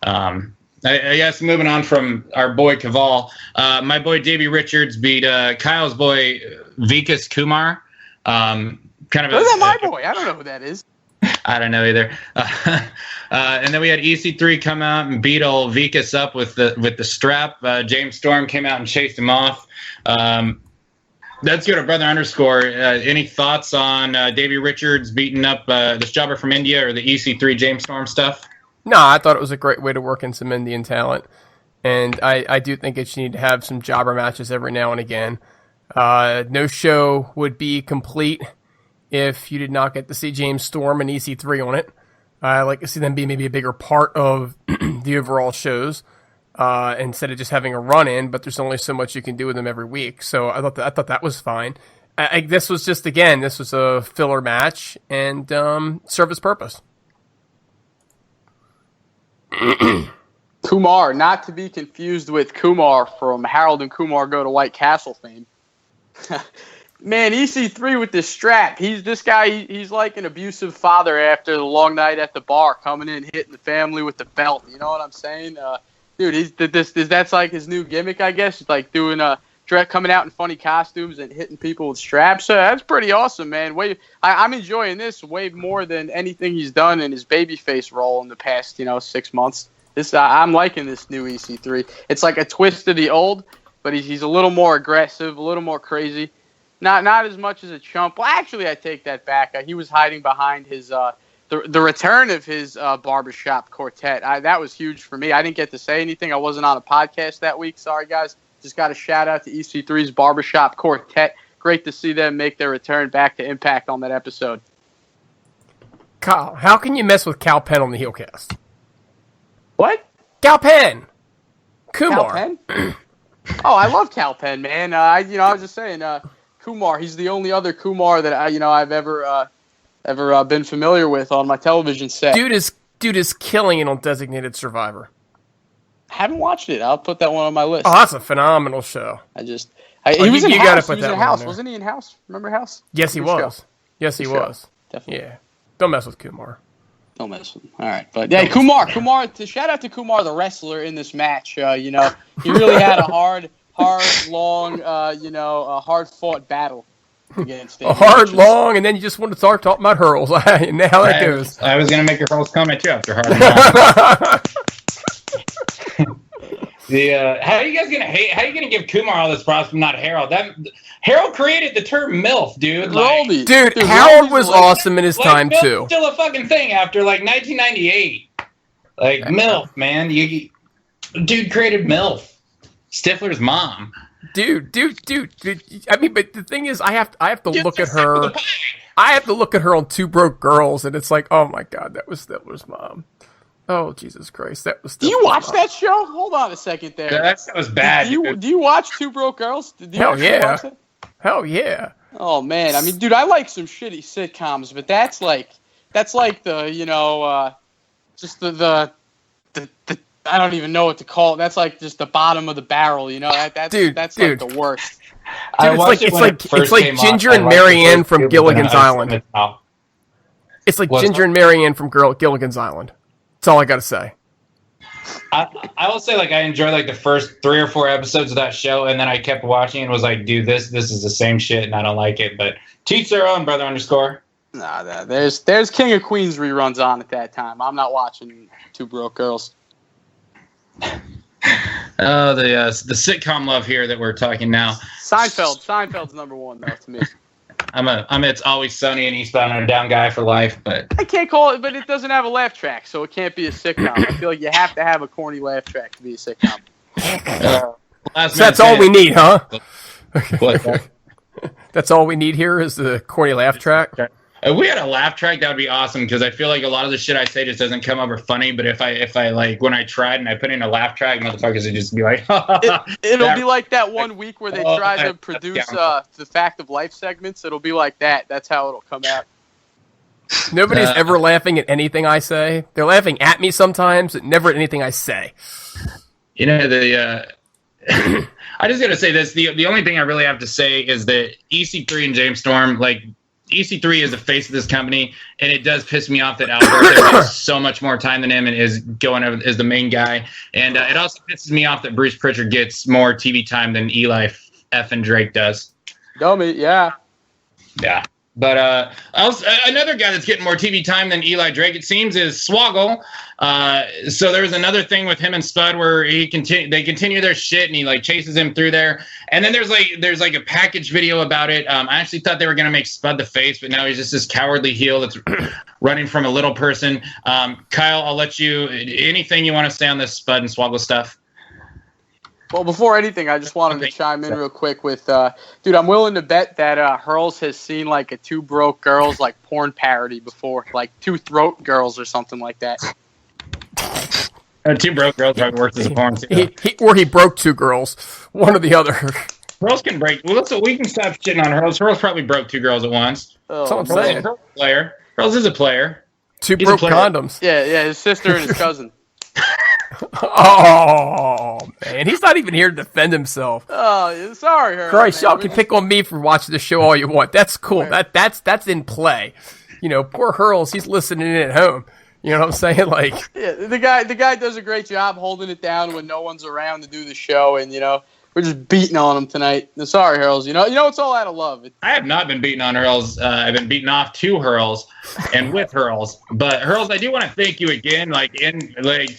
I guess moving on from our boy Caval, my boy Davey Richards beat Kyle's boy Vikas Kumar. Kind of. Who's that, my boy? I don't know who that is. I don't know either. And then we had EC3 come out and beat old Vikas up with the strap. James Storm came out and chased him off. Let's go to Brother Underscore. Any thoughts on Davey Richards beating up this jobber from India, or the EC3 James Storm stuff? No, I thought it was a great way to work in some Indian talent. And I do think it should need to have some jobber matches every now and again. No show would be complete if you did not get to see James Storm and EC3 on it. I like to see them be maybe a bigger part of the overall shows. Instead of just having a run-in, but there's only so much you can do with them every week. So I thought that was fine. This was a filler match and served its purpose. Kumar, not to be confused with Kumar from Harold and Kumar Go to White Castle fame. Man, EC3 with this strap. He's like an abusive father after the long night at the bar, coming in, hitting the family with the belt. You know what I'm saying? Dude, that's like his new gimmick, I guess. It's like doing coming out in funny costumes and hitting people with straps. So that's pretty awesome, man. I'm enjoying this way more than anything he's done in his babyface role in the past, 6 months. I'm liking this new EC3. It's like a twist of the old, but he's a little more aggressive, a little more crazy. Not as much as a chump. Well, actually, I take that back. He was hiding behind his the return of his barbershop quartet. That was huge for me. I didn't get to say anything. I wasn't on a podcast that week. Sorry, guys. Just got a shout out to EC3's barbershop quartet. Great to see them make their return back to Impact on that episode. Kyle, how can you mess with Cal Penn on the HeelCast? What? Cal Penn. Kumar. Cal Penn? Oh, I love Cal Penn, man. I was just saying, Kumar. He's the only other Kumar that I've ever been familiar with on my television set. Dude is killing it on Designated Survivor. Haven't watched it. I'll put that one on my list. Oh, that's a phenomenal show. He was in House. Gotta put he was that in one House, there. wasn't he? In House? Remember House? Yes, he was. Show. Yes, he Good was. show. Definitely. Yeah. Don't mess with Kumar. Don't mess with him. All right, but yeah, Kumar. Shout out to Kumar, the wrestler in this match. He really had a hard, long, a hard-fought battle against him. A hard, long, and then you just want to start talking about hurls. And how that goes. I was going to make a hurls comment too after hard and long. How are you guys gonna give Kumar all this props from not Harold? Harold created the term MILF, dude. Dude, Harold was awesome in his time MILF too. Still a fucking thing after 1998. MILF, man. Dude created MILF. Stifler's mom. Dude. I mean, but the thing is, I have to look at her. I have to look at her on Two Broke Girls, and it's like, oh my god, that was Stifler's mom. Oh, Jesus Christ. That was Do you watch that show? Hold on a second there. That was bad. Do you watch Two Broke Girls? Hell yeah. Hell yeah. Oh, man. I mean, dude, I like some shitty sitcoms, but that's like the, just the I don't even know what to call it. That's like just the bottom of the barrel, That's like the worst. Dude, it's like Ginger and Marianne from Gilligan's Island. It's like Ginger and Marianne from Gilligan's Island. That's all I got to say. I will say, I enjoyed, the first 3 or 4 episodes of that show, and then I kept watching and was like, dude, this is the same shit, and I don't like it. But teach their own, brother _. Nah, there's King of Queens reruns on at that time. I'm not watching Two Broke Girls. Oh, the sitcom love here that we're talking now. Seinfeld's number one, though, to me. I'm It's Always Sunny and Eastbound and Down guy for life, but I can't call it, but it doesn't have a laugh track, so it can't be a sitcom. I feel like you have to have a corny laugh track to be a sitcom. So that's all we need, huh? What? That's all we need here is the corny laugh track. If we had a laugh track, that would be awesome, because I feel like a lot of the shit I say just doesn't come over funny. But if I when I tried and I put in a laugh track, motherfuckers would just be like, it'll be like that one week where they try to produce the Fact of Life segments. It'll be like that. That's how it'll come out. Nobody's ever laughing at anything I say. They're laughing at me sometimes, but never at anything I say. I just gotta say this. The only thing I really have to say is that EC3 and James Storm, EC3 is the face of this company, and it does piss me off that Alberto has so much more time than him and is going over as the main guy. And it also pisses me off that Bruce Pritchard gets more TV time than Eli and Drake does. Dummy, yeah. Yeah. But another guy that's getting more TV time than Eli Drake, it seems, is Swoggle. So there was another thing with him and Spud where they continue their shit, and he chases him through there. And then there's a package video about it. I actually thought they were gonna make Spud the face, but now he's just this cowardly heel that's running from a little person. Kyle, I'll let you. Anything you want to say on this Spud and Swoggle stuff? Well, before anything, I just wanted to chime in real quick with, dude, I'm willing to bet that Hurls has seen a Two Broke Girls porn parody before, Two Throat Girls or something like that. Two Broke Girls probably works as a porn too. He broke 2 girls, one or the other. Hurls can break. Well, we can stop shitting on Hurls. Hurls probably broke 2 girls at once. That's what I'm saying. Hurls is a player. Hurls is a player. 2 broke condoms. Yeah, his sister and his cousin. Oh, man. He's not even here to defend himself. Oh, sorry, Hurls. Christ, y'all can pick on me for watching the show all you want. That's cool. That's in play. Poor Hurls, he's listening in at home. You know what I'm saying? Like, yeah, the guy does a great job holding it down when no one's around to do the show, and we're just beating on him tonight. Sorry, Hurls. It's all out of love. I have not been beating on Hurls. I've been beating off to Hurls and with Hurls. But Hurls, I do want to thank you again,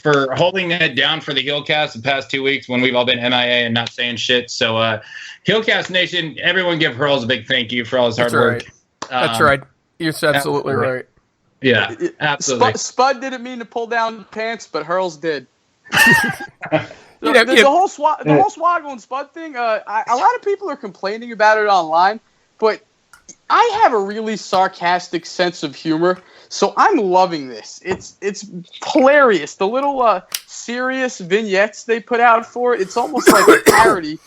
for holding it down for the HeelCast the past 2 weeks when we've all been MIA and not saying shit. So, HeelCast Nation, everyone give Hurls a big thank you for all his hard work. That's right. You're absolutely right. Yeah, absolutely. Spud didn't mean to pull down pants, but Hurls did. The whole Swaggle and Spud thing, a lot of people are complaining about it online, but I have a really sarcastic sense of humor, so I'm loving this. It's hilarious. The little serious vignettes they put out for it, it's almost like a parody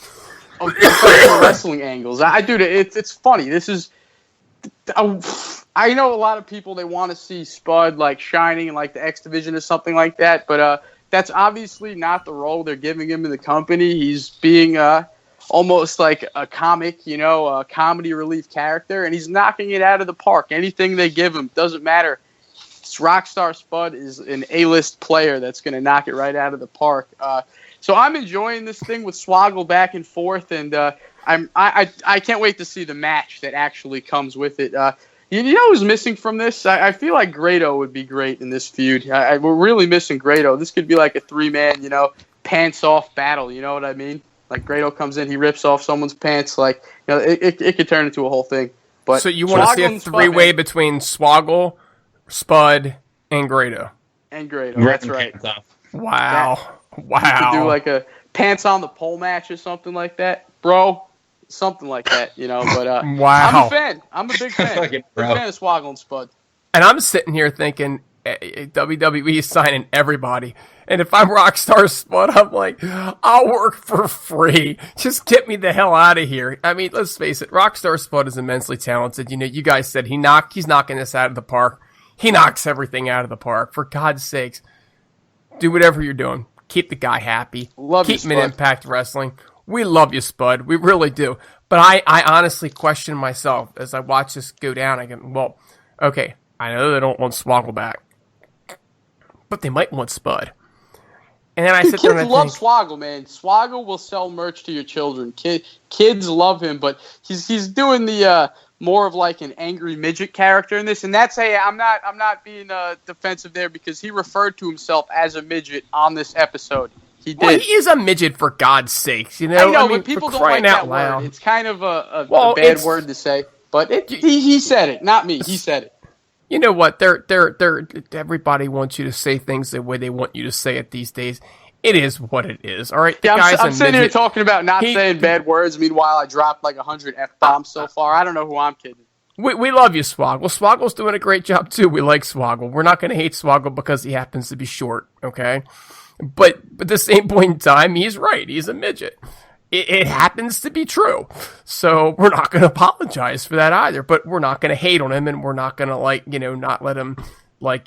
of professional wrestling angles. It's funny. This is... I know a lot of people, they want to see Spud shining in the X Division or something like that, but that's obviously not the role they're giving him in the company. He's being almost like a comic, a comedy relief character, and he's knocking it out of the park. Anything they give him, doesn't matter. Rockstar Spud is an A-list player that's going to knock it right out of the park. So I'm enjoying this thing with Swaggle back and forth, and I can't wait to see the match that actually comes with it. Who's missing from this? I feel like Grado would be great in this feud. We're really missing Grado. This could be like a 3-man, pants-off battle. You know what I mean? Like Grado comes in, he rips off someone's pants. It could turn into a whole thing. But so you want to see a 3-way between Swaggle, Spud, and Grado? And Grado, that's right. Wow. You could do like a pants on the pole match or something like that, bro. Something like that, But wow. I'm a fan. I'm a big fan. Big fan of Swaggle and Spud. And I'm sitting here thinking WWE is signing everybody. And if I'm Rockstar Spud, I'm like, I'll work for free. Just get me the hell out of here. I mean, let's face it. Rockstar Spud is immensely talented. You guys said he's knocking this out of the park. He knocks everything out of the park. For God's sakes, do whatever you're doing. Keep the guy happy. Keep him in Impact Wrestling. We love you, Spud. We really do. But I honestly question myself as I watch this go down. I go, well, okay, I know they don't want Swaggle back, but they might want Spud. And then I sit there and I think, kids love Swaggle, man. Swaggle will sell merch to your children. Kids love him, but he's doing the more of like an angry midget character in this. And that's, hey, I'm not being defensive there because he referred to himself as a midget on this episode. He did. Well, he is a midget, for God's sakes. I know, but people don't like that word. It's kind of a bad word to say. But he said it, not me. He said it. You know what? Everybody wants you to say things the way they want you to say it these days. It is what it is. All right. Yeah, I'm sitting here talking about not saying bad words. Meanwhile, I dropped like 100 F-bombs so far. I don't know who I'm kidding. We love you, Swaggle. Swaggle's doing a great job, too. We like Swaggle. We're not going to hate Swaggle because he happens to be short, okay? But at the same point in time, he's right. He's a midget. It happens to be true. So we're not going to apologize for that either. But we're not going to hate on him, and we're not going to, not let him,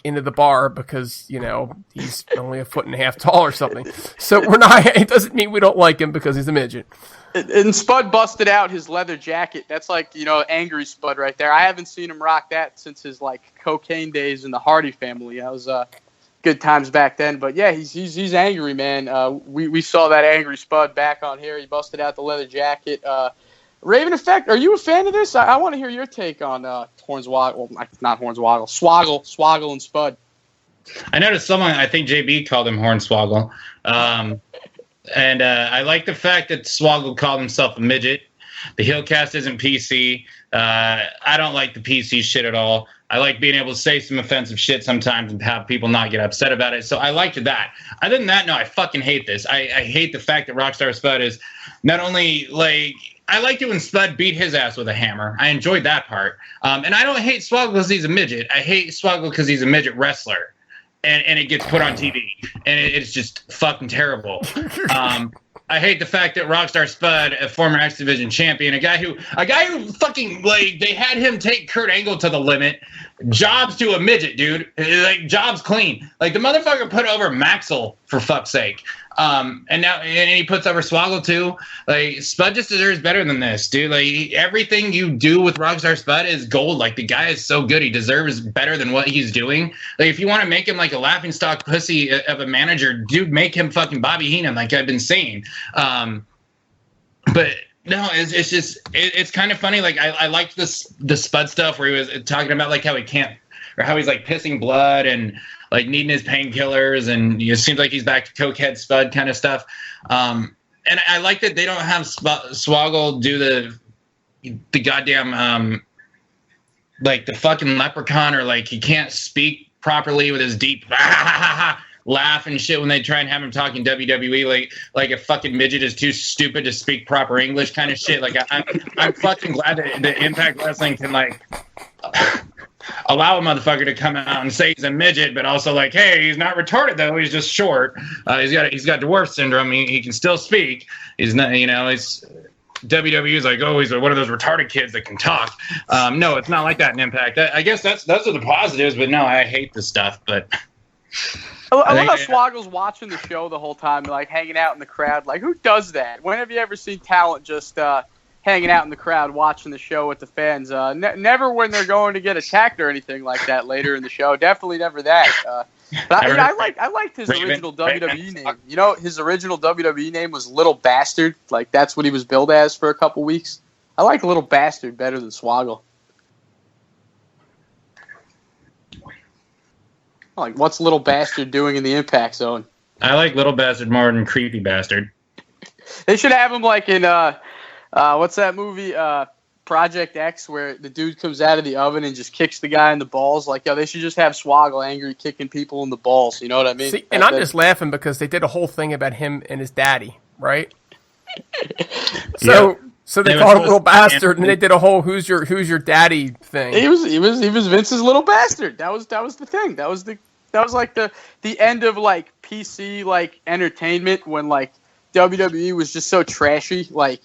into the bar because, he's only 1.5 feet tall or something. So it doesn't mean we don't like him because he's a midget. And Spud busted out his leather jacket. That's angry Spud right there. I haven't seen him rock that since his, cocaine days in the Hardy family. I was, good times back then, but yeah, he's angry, man. We saw that angry Spud back on here. He busted out the leather jacket. Raven Effect, are you a fan of this? I want to hear your take on Hornswoggle. Well, not Hornswoggle, Swaggle and Spud. I noticed someone, I think JB called him Hornswoggle, and I like the fact that Swaggle called himself a midget. The HeelCast isn't PC. I don't like the PC shit at all. I like being able to say some offensive shit sometimes and have people not get upset about it. So I liked that. Other than that, no, I fucking hate this. I hate the fact that Rockstar Spud is not only I liked it when Spud beat his ass with a hammer. I enjoyed that part. And I don't hate Swaggle because he's a midget. I hate Swaggle because he's a midget wrestler. And it gets put on TV. And it's just fucking terrible. I hate the fact that Rockstar Spud, a former X Division champion, a guy who fucking, like, they had him take Kurt Angle to the limit, jobs to a midget, dude. Like, jobs clean. Like, the motherfucker put over Maxwell, for fuck's sake. And now he puts over Swoggle too. Like, Spud just deserves better than this, dude. Like, everything you do with Rockstar Spud is gold. Like, the guy is so good, he deserves better than what he's doing. Like, if you want to make him like a laughingstock pussy of a manager, dude, make him fucking Bobby Heenan, like I've been saying. But no, it's just it's kind of funny. Like, I liked the Spud stuff where he was talking about like how he can't, or how he's like pissing blood and like needing his painkillers, and it seems like he's back to cokehead Spud kind of stuff. And I like that they don't have Swoggle do the goddamn like the fucking leprechaun, or like he can't speak properly with his deep laugh and shit when they try and have him talking WWE like a fucking midget is too stupid to speak proper English kind of shit. Like I'm fucking glad that Impact Wrestling can like allow a motherfucker to come out and say he's a midget, but also like, hey, he's not retarded though. He's just short. He's got dwarf syndrome. He can still speak. He's not, it's WWE is like, oh, he's one of those retarded kids that can talk. No, it's not like that in Impact. I guess those are the positives, but no, I hate this stuff. But I love how Swoggle's watching the show the whole time, like hanging out in the crowd. Like, who does that? When have you ever seen talent just hanging out in the crowd watching the show with the fans? Never when they're going to get attacked or anything like that later in the show. Definitely never that. But I liked his original WWE name. You know, his original WWE name was Little Bastard. Like, that's what he was billed as for a couple weeks. I like Little Bastard better than Swoggle. Like, what's Little Bastard doing in the Impact Zone? I like Little Bastard more than Creepy Bastard. They should have him like in what's that movie? Project X, where the dude comes out of the oven and just kicks the guy in the balls. Like, they should just have Swoggle angry kicking people in the balls. You know what I mean? See, and I'm just laughing because they did a whole thing about him and his daddy, right? So they called him Little Bastard, and they did a whole "Who's your daddy" thing. He was Vince's little bastard. That was the thing. That was like the end of like PC like entertainment, when like WWE was just so trashy, like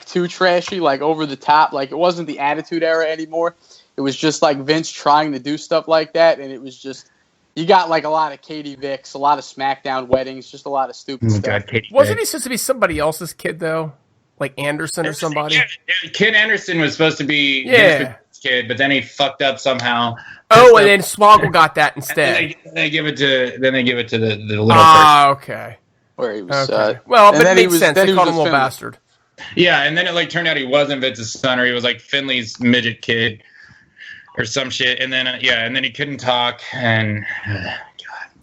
too trashy, like over the top. Like, it wasn't the Attitude Era anymore. It was just like Vince trying to do stuff like that, and it was just, you got like a lot of Katie Vicks, a lot of SmackDown weddings, just a lot of stupid stuff. Wasn't he supposed to be somebody else's kid though? Like Anderson or somebody? Yeah, Kid Anderson was supposed to be his kid, but then he fucked up somehow. Oh, and then Swoggle got that instead. They give it to the little person. Ah, okay. Where he was. Okay. Well, but it makes sense. They called him Little Bastard. Yeah, and then it like turned out he wasn't Vince's son, or he was like Finley's midget kid, or some shit. And then and then he couldn't talk, and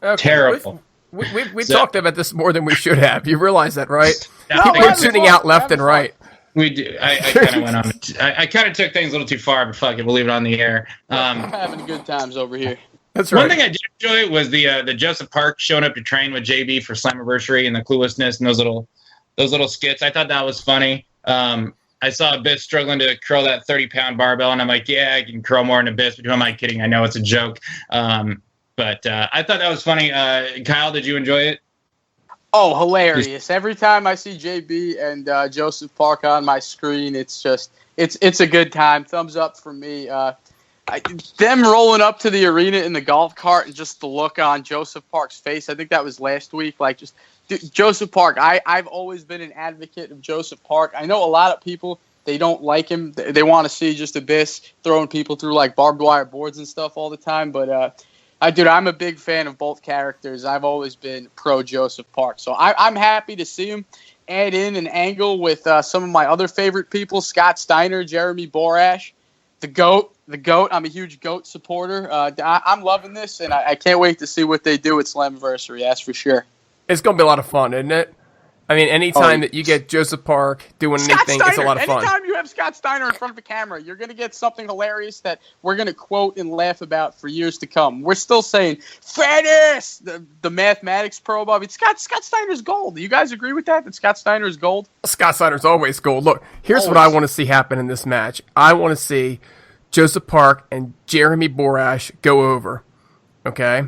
God, terrible. We talked about this more than we should have. You realize that, right? We're tuning out left and right. We do. I kind of went on. I kind of took things a little too far, but fuck it, we'll leave it on the air. We're having good times over here. That's right. One thing I did enjoy was the Joseph Park showing up to train with JB for Slammiversary, and the cluelessness and those little skits. I thought that was funny. I saw Abyss struggling to curl that 30-pound barbell, and I'm like, yeah, I can curl more than Abyss, but who am I kidding? I know it's a joke. But I thought that was funny. Kyle, did you enjoy it? Oh, hilarious. Every time I see JB and Joseph Park on my screen, it's just, it's a good time. Thumbs up for me. Them rolling up to the arena in the golf cart, and just the look on Joseph Park's face. I think that was last week. Like, just Joseph Park. I've always been an advocate of Joseph Park. I know a lot of people, they don't like him. They want to see just Abyss throwing people through like barbed wire boards and stuff all the time. But I'm a big fan of both characters. I've always been pro Joseph Park. So I'm happy to see him add in an angle with some of my other favorite people, Scott Steiner, Jeremy Borash, the GOAT. I'm a huge GOAT supporter. I'm loving this, and I can't wait to see what they do at Slammiversary, that's for sure. It's going to be a lot of fun, isn't it? I mean, anytime that you get Joseph Park doing anything, it's a lot of fun. Anytime you have Scott Steiner in front of a camera, you're going to get something hilarious that we're going to quote and laugh about for years to come. We're still saying, fairness, the mathematics probe of it. Scott Steiner's gold. Do you guys agree with that Scott Steiner is gold? Scott Steiner's always gold. Look, here's what I want to see happen in this match. I want to see Joseph Park and Jeremy Borash go over, okay?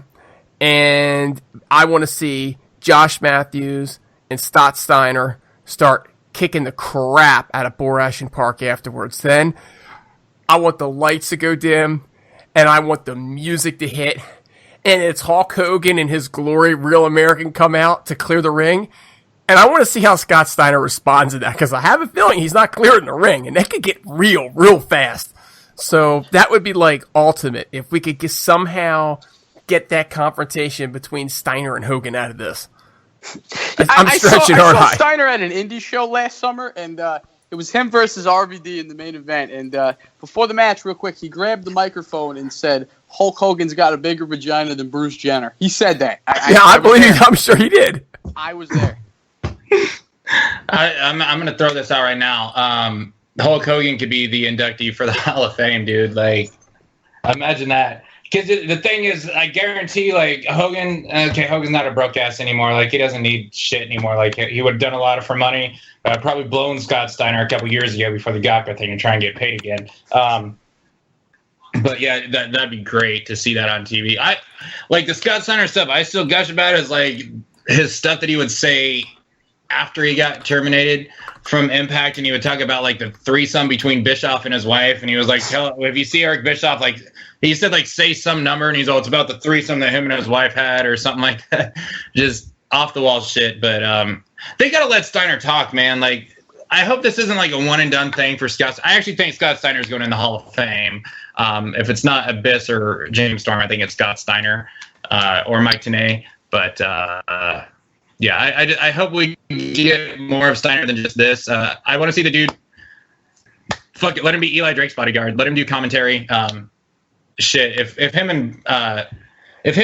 And I want to see Josh Matthews and Stott Steiner start kicking the crap out of Borash and Park afterwards. Then I want the lights to go dim, and I want the music to hit, and it's Hulk Hogan and his glory, Real American, come out to clear the ring. And I want to see how Scott Steiner responds to that, because I have a feeling he's not clearing the ring, and that could get real fast. So that would be like ultimate if we could somehow get that confrontation between Steiner and Hogan out of this. I'm stretching hard. I saw Steiner at an indie show last summer, and it was him versus RVD in the main event. And before the match, real quick, he grabbed the microphone and said, "Hulk Hogan's got a bigger vagina than Bruce Jenner." He said that. I believe. I'm sure he did. I was there. I'm going to throw this out right now. Hulk Hogan could be the inductee for the Hall of Fame, dude. Like, imagine that. Because the thing is, I guarantee, like, Hogan's not a broke ass anymore. Like, he doesn't need shit anymore. Like, he would have done a lot for money. Probably blown Scott Steiner a couple years ago before the Gawker thing and try and get paid again. But, yeah, that'd be great to see that on TV. Like, the Scott Steiner stuff I still gush about is, like, his stuff that he would say after he got terminated from Impact, and he would talk about, like, the threesome between Bischoff and his wife, and he was like, if you see Eric Bischoff, like, he said, like, say some number, and he's all, it's about the threesome that him and his wife had or something like that. Just off-the-wall shit. But they got to let Steiner talk, man. Like, I hope this isn't, like, a one-and-done thing for Scott. I actually think Scott Steiner's going in the Hall of Fame. If it's not Abyss or James Storm, I think it's Scott Steiner or Mike Tenay. But, yeah, I hope we get more of Steiner than just this. I want to see the dude. Fuck it, let him be Eli Drake's bodyguard. Let him do commentary. Shit, if him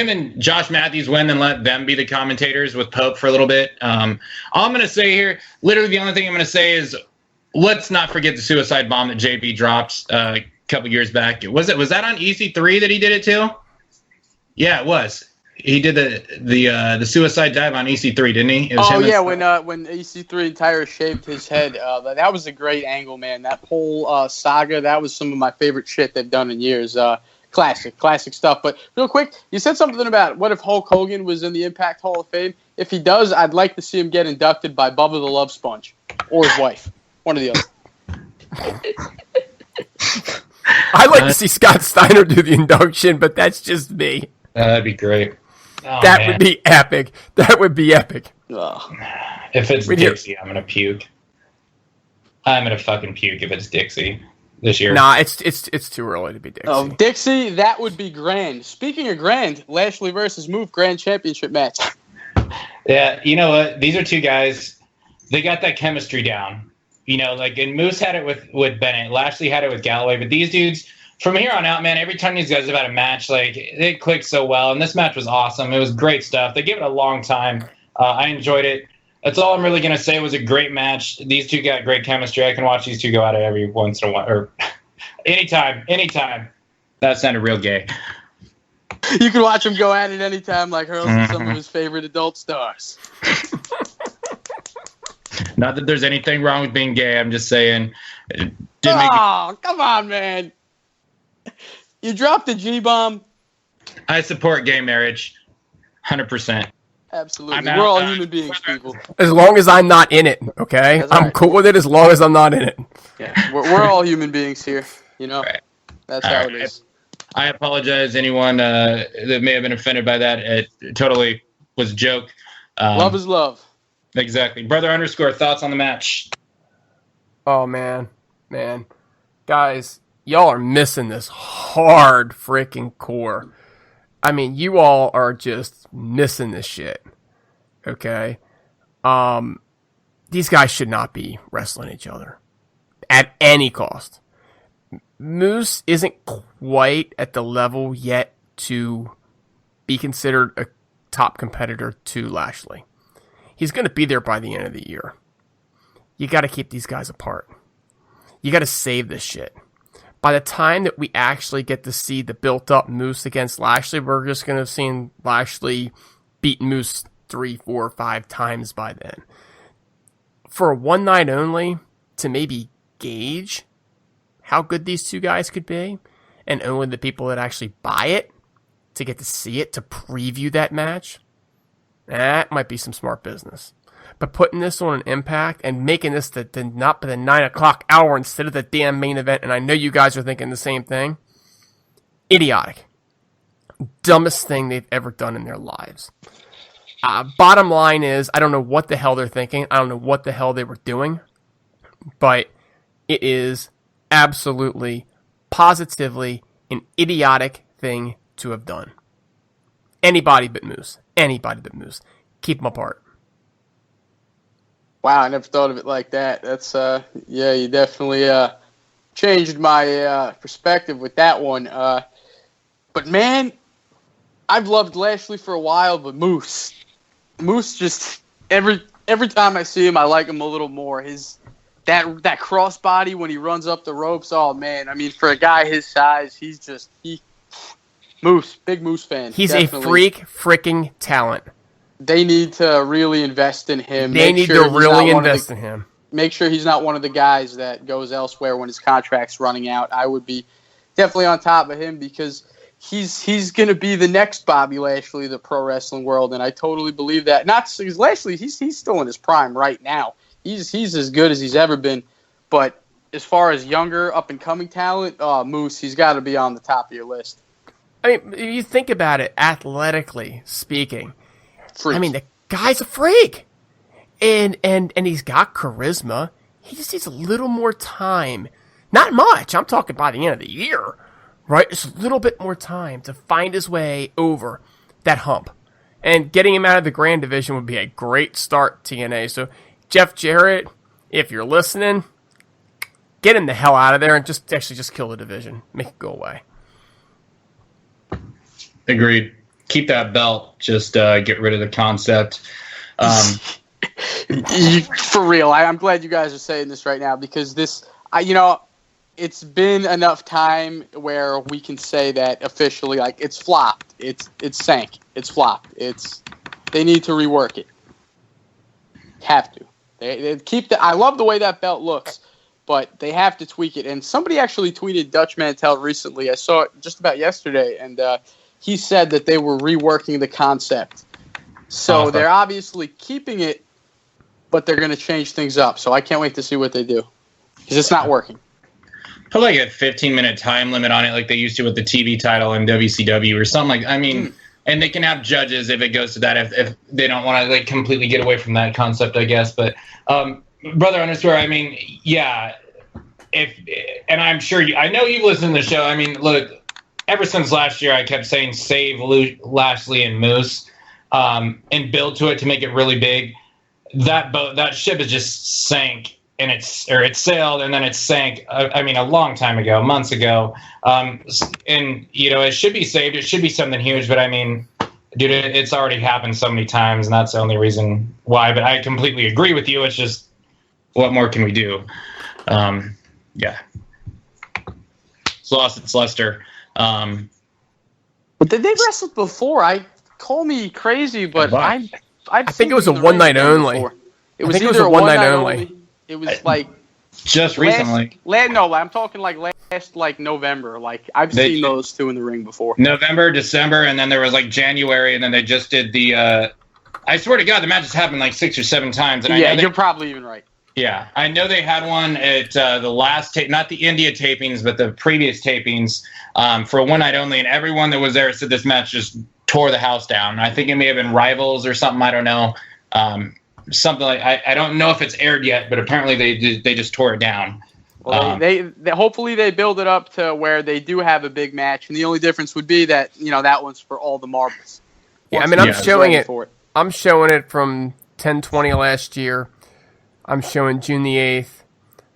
and Josh Matthews win, then let them be the commentators with Pope for a little bit. All I'm gonna say here, literally the only thing I'm gonna say is, let's not forget the suicide bomb that JB dropped a couple years back. Was that on EC3 that he did it too? Yeah, it was. He did the suicide dive on EC3, didn't he? When EC3 entire shaved his head, that was a great angle, man. That whole saga, that was some of my favorite shit they've done in years. Classic stuff. But real quick, you said something about what if Hulk Hogan was in the Impact Hall of Fame? If he does, I'd like to see him get inducted by Bubba the Love Sponge or his wife, one or the other. I'd like to see Scott Steiner do the induction, but that's just me. That'd be great. Oh, that would be epic. That would be epic. Oh. If it's Dixie, I'm gonna puke. I'm gonna fucking puke if it's Dixie this year. Nah, it's too early to be Dixie. Oh, Dixie, that would be grand. Speaking of grand, Lashley versus Moose Grand Championship match. Yeah, you know what? These are two guys. They got that chemistry down. You know, like, and Moose had it with Bennett. Lashley had it with Galloway. But these dudes, from here on out, man, every time these guys have had a match, like, it clicked so well. And this match was awesome. It was great stuff. They gave it a long time. I enjoyed it. That's all I'm really going to say. It was a great match. These two got great chemistry. I can watch these two go at it every once in a while. Or anytime. That sounded real gay. You can watch him go at it anytime, like Hurls and some of his favorite adult stars. Not that there's anything wrong with being gay. I'm just saying. Come on, man. You dropped the G-bomb. I support gay marriage. 100%. Absolutely. We're all human beings, people. As long as I'm not in it, okay? That's I'm right. cool with it as long as I'm not in it. Yeah, we're all human beings here, you know? Right. That's how it is. I apologize anyone that may have been offended by that. It totally was a joke. Love is love. Exactly. Brother _ thoughts on the match? Oh, man. Guys, y'all are missing this hard freaking core. I mean, you all are just missing this shit. Okay? These guys should not be wrestling each other at any cost. Moose isn't quite at the level yet to be considered a top competitor to Lashley. He's going to be there by the end of the year. You got to keep these guys apart. You got to save this shit. By the time that we actually get to see the built-up Moose against Lashley, we're just going to have seen Lashley beat Moose 3, 4, 5 times by then. For a one night only, to maybe gauge how good these two guys could be, and only the people that actually buy it to get to see it, to preview that match, that might be some smart business. but putting this on an Impact and making this not the 9 o'clock hour instead of the damn main event, and I know you guys are thinking the same thing, idiotic. Dumbest thing they've ever done in their lives. Bottom line is, I don't know what the hell they're thinking. I don't know what the hell they were doing, but it is absolutely, positively an idiotic thing to have done. Anybody but Moose. Anybody but Moose. Keep them apart. Wow, I never thought of it like that. That's yeah, you definitely changed my perspective with that one. But man, I've loved Lashley for a while, but Moose just every time I see him, I like him a little more. That crossbody when he runs up the ropes. Oh man, I mean, for a guy his size, Moose, big Moose fan. He's definitely. A freak freaking talent. They need to really invest in him. They need to really invest in him. Make sure he's not one of the guys that goes elsewhere when his contract's running out. I would be definitely on top of him because he's going to be the next Bobby Lashley of the pro wrestling world, and I totally believe that. Not because Lashley, he's still in his prime right now. He's as good as he's ever been, but as far as younger, up-and-coming talent, Moose, he's got to be on the top of your list. I mean, you think about it, athletically speaking. Freak. I mean, the guy's a freak. And he's got charisma. He just needs a little more time. Not much. I'm talking by the end of the year. Right? Just a little bit more time to find his way over that hump. And getting him out of the Grand Division would be a great start, TNA. So, Jeff Jarrett, if you're listening, get him the hell out of there and just kill the division. Make it go away. Agreed. Keep that belt. Just get rid of the concept. For real, I'm glad you guys are saying this right now because it's been enough time where we can say that officially, like it's flopped, it's sank, it's flopped. They need to rework it. Have to. They keep I love the way that belt looks, but they have to tweak it. And somebody actually tweeted Dutch Mantel recently. I saw it just about yesterday, and he said that they were reworking the concept. So they're obviously keeping it, but they're going to change things up. So I can't wait to see what they do because it's not working. Put like a 15-minute time limit on it like they used to with the TV title in WCW or something like. I mean, and they can have judges if it goes to that if they don't want to like completely get away from that concept, I guess. But brother underscore, I mean, yeah. And I'm sure I know you've listened to the show. I mean, look. Ever since last year, I kept saying save Lashley and Moose and build to it to make it really big. That ship is just sank, and it sailed and then it sank. I mean, a long time ago, months ago. And it should be saved. It should be something huge. But I mean, dude, it's already happened so many times, and that's the only reason why. But I completely agree with you. It's just, what more can we do? Yeah. It's Lester. But they've wrestled before. Call me crazy, but I think it was a one night only. It was either a one night only. It was like just recently. No, I'm talking like last November. Like I've seen those two in the ring before. November, December, and then there was like January, and then they just did the. I swear to God, the matches happened like 6 or 7 times. And yeah, you're probably even right. Yeah, I know they had one at the last tape, not the India tapings, but the previous tapings for a one night only, and everyone that was there said this match just tore the house down. I think it may have been Rivals or something. I don't know. Something like I don't know if it's aired yet, but apparently they just tore it down. Well, they hopefully they build it up to where they do have a big match, and the only difference would be that that one's for all the marbles. Yeah, I mean I'm showing it. I'm showing it from 10/20 last year. I'm showing June the 8th.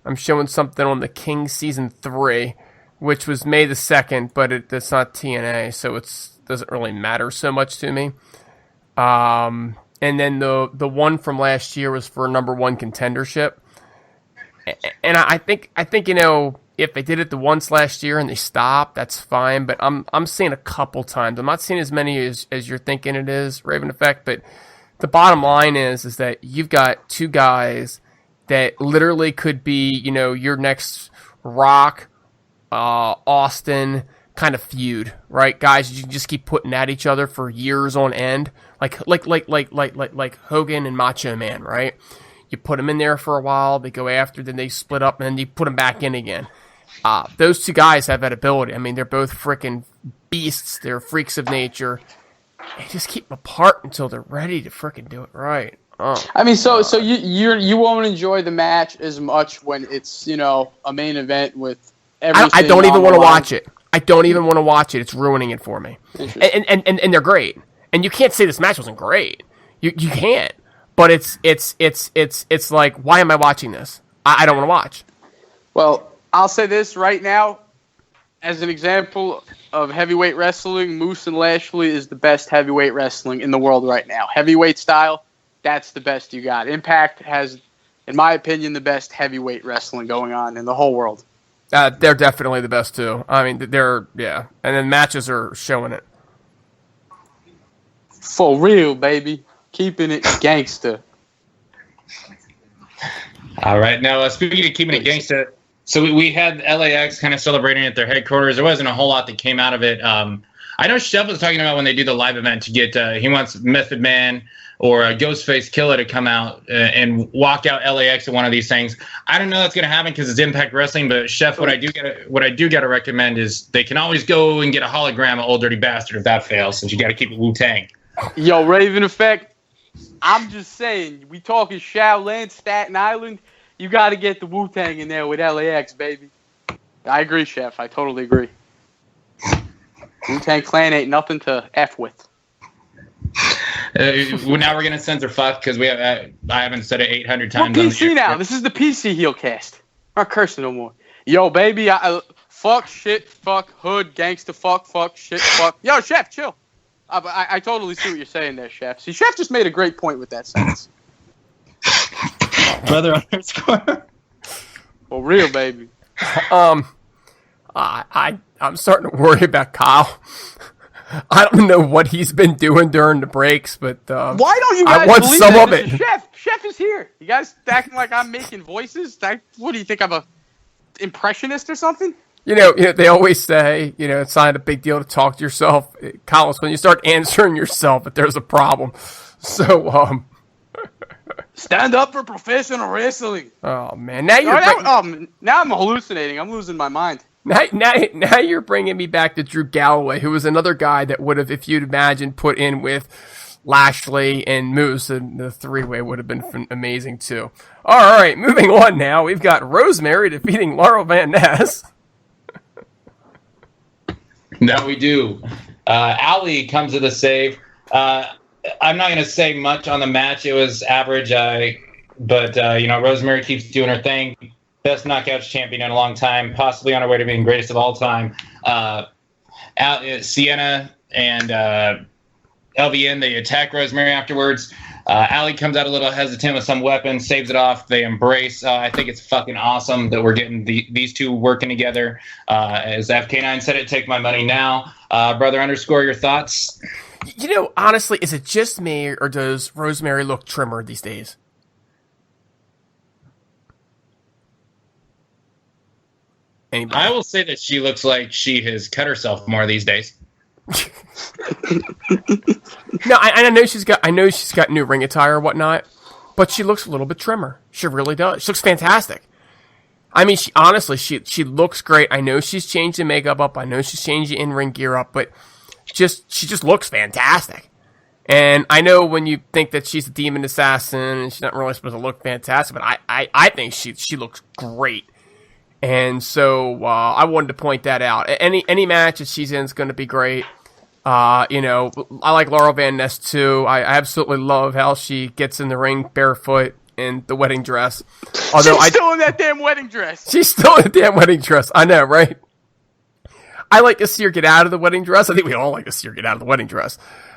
I'm showing something on the King Season 3, which was May the 2nd, but it's not TNA, so it doesn't really matter so much to me. And then the one from last year was for number 1 contendership. And I think if they did it the once last year and they stopped, that's fine. But I'm seeing a couple times. I'm not seeing as many as you're thinking it is, Raven Effect. But the bottom line is that you've got 2 guys that literally could be, your next Rock, Austin, kind of feud, right? Guys, you can just keep putting at each other for years on end, like Hogan and Macho Man, right? You put them in there for a while, they go after, then they split up, and then you put them back in again. Those two guys have that ability. I mean, they're both freaking beasts. They're freaks of nature. They just keep them apart until they're ready to freaking do it right. Oh, I mean, so you won't enjoy the match as much when it's, you know, a main event with everything. I don't even want to watch it. I don't even want to watch it. It's ruining it for me. And they're great. And you can't say this match wasn't great. You can't. But it's like, why am I watching this? I don't want to watch. Well, I'll say this right now, as an example of heavyweight wrestling, Moose and Lashley is the best heavyweight wrestling in the world right now. Heavyweight style, that's the best you got. Impact has, in my opinion, the best heavyweight wrestling going on in the whole world. They're definitely the best too. I mean, yeah. And then matches are showing it. For real, baby. Keeping it gangster. All right. Now, speaking of keeping it gangster, so we had LAX kind of celebrating at their headquarters. There wasn't a whole lot that came out of it. I know Chef was talking about when they do the live event to get, he wants Method Man or Ghostface Killer to come out and walk out LAX at one of these things. I don't know that's going to happen because it's Impact Wrestling, but Chef, what I do got to recommend is they can always go and get a hologram of Old Dirty Bastard if that fails, since you got to keep it Wu-Tang. Yo, Raven Effect, I'm just saying, we talking Shaolin, Staten Island, you got to get the Wu-Tang in there with LAX, baby. I agree, Chef. I totally agree. Wu-Tang Clan ain't nothing to F with. Now we're going to censor fuck because I haven't said it 800 times. We're PC now. This is the PC HeelCast. I'm not cursing no more. Yo, baby, fuck, shit, fuck, hood, gangsta, fuck, shit, fuck. Yo, Chef, chill. I totally see what you're saying there, Chef. See, Chef just made a great point with that sentence. Brother underscore. For real, baby. I'm starting to worry about Kyle. I don't know what he's been doing during the breaks, but why don't you guys I want believe some that of it. Chef is here. You guys acting like I'm making voices? What do you think? I'm a impressionist or something? You know, they always say, it's not a big deal to talk to yourself. Kyle, it's when you start answering yourself that there's a problem. So, stand up for professional wrestling. Oh man, now I'm hallucinating. I'm losing my mind. Now you're bringing me back to Drew Galloway, who was another guy that would have, if you'd imagine, put in with Lashley and Moose, and the three-way would have been amazing too. All right, moving on now. We've got Rosemary defeating Laurel Van Ness. No, we do. Ali comes to the save. I'm not going to say much on the match. It was average, but Rosemary keeps doing her thing. Best knockouts champion in a long time, possibly on her way to being greatest of all time. Sienna and LVN, they attack Rosemary afterwards. Ali comes out a little hesitant with some weapon, saves it off. They embrace. I think it's fucking awesome that we're getting these two working together. As FK9 said it, take my money now. Brother underscore, your thoughts? Honestly, is it just me, or does Rosemary look trimmer these days? Anybody? I will say that she looks like she has cut herself more these days. No, I know she's got new ring attire and whatnot, but she looks a little bit trimmer. She really does. She looks fantastic. I mean, she looks great. I know she's changed the makeup up. I know she's changed the in-ring gear up, but she just looks fantastic. And I know when you think that she's a demon assassin and she's not really supposed to look fantastic, but I think she looks great. And so I wanted to point that out. Any match that she's in is going to be great. I like Laurel Van Ness too. I absolutely love how she gets in the ring barefoot in the wedding dress. Although she's still in that damn wedding dress. She's still in the damn wedding dress. I know, right? I like to see her get out of the wedding dress. I think we all like to see her get out of the wedding dress.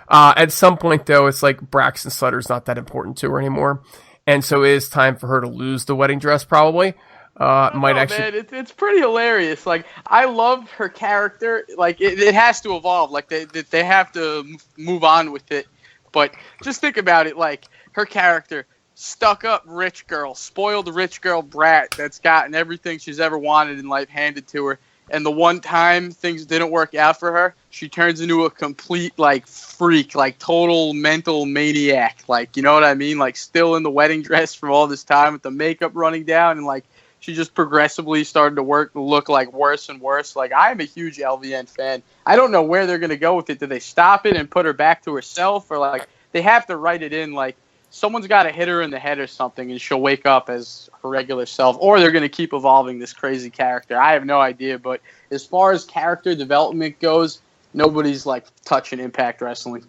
At some point, though, it's like Braxton Sutter's not that important to her anymore. And so it is time for her to lose the wedding dress, probably. Man, it's pretty hilarious. Like, I love her character. Like, it has to evolve. Like, they have to move on with it. But just think about it. Like, her character, stuck-up rich girl, spoiled rich girl brat that's gotten everything she's ever wanted in life handed to her. and the one time things didn't work out for her, she turns into a complete like freak, like total mental maniac. Like, you know what I mean? Like still in the wedding dress from all this time with the makeup running down, and like she just progressively started to look like worse and worse. Like, I am a huge LVN fan. I don't know where they're going to go with it. Do they stop it and put her back to herself, or like they have to write it in like someone's got to hit her in the head or something and she'll wake up as her regular self, or they're going to keep evolving this crazy character. I have no idea, but as far as character development goes, nobody's like touching Impact Wrestling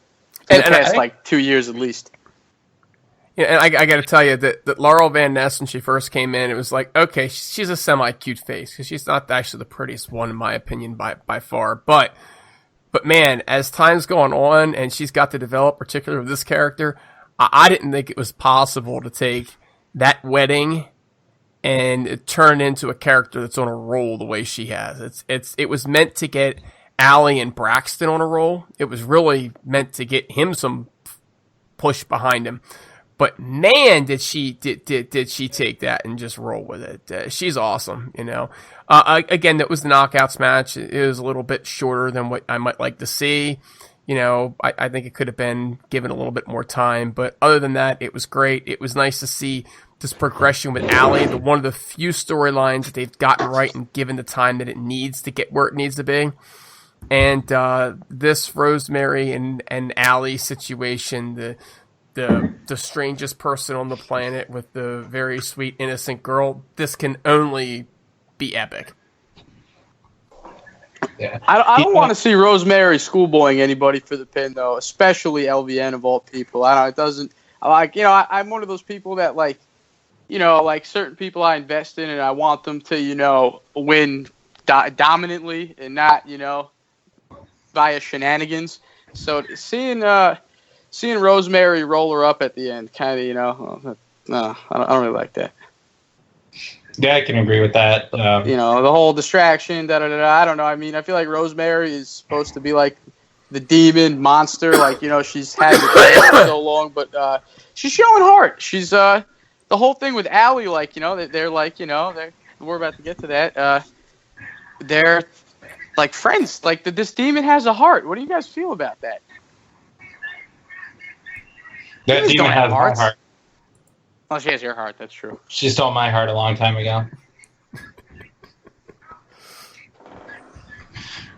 in the past like 2 years at least. Yeah, and I got to tell you that Laurel Van Ness, when she first came in, it was like, okay, she's a semi-cute face because she's not actually the prettiest one in my opinion by far. But man, as time's going on and she's got to develop, particularly with this character, I didn't think it was possible to take that wedding and turn into a character that's on a roll the way she has. It was meant to get Allie and Braxton on a roll. It was really meant to get him some push behind him. But man, did she take that and just roll with it? She's awesome, you know. Again, that was the knockouts match. It was a little bit shorter than what I might like to see. You know, I think it could have been given a little bit more time. But other than that, it was great. It was nice to see this progression with Allie, one of the few storylines that they've gotten right and given the time that it needs to get where it needs to be. And this Rosemary and Allie situation, the strangest person on the planet with the very sweet, innocent girl, this can only be epic. Yeah. I don't want to see Rosemary schoolboying anybody for the pin, though, especially LVN of all people. I don't. It doesn't. I'm one of those people that like certain people I invest in, and I want them to win dominantly and not via shenanigans. So seeing Rosemary roll her up at the end, kind of no, I don't really like that. Yeah, I can agree with that. The whole distraction, I don't know. I mean, I feel like Rosemary is supposed to be like the demon monster. Like, she's had it for so long, but she's showing heart. She's the whole thing with Allie, like, they're like, we're about to get to that. They're like friends. Like, this demon has a heart. What do you guys feel about that? That demon has my heart. Well, she has your heart. That's true. She stole my heart a long time ago.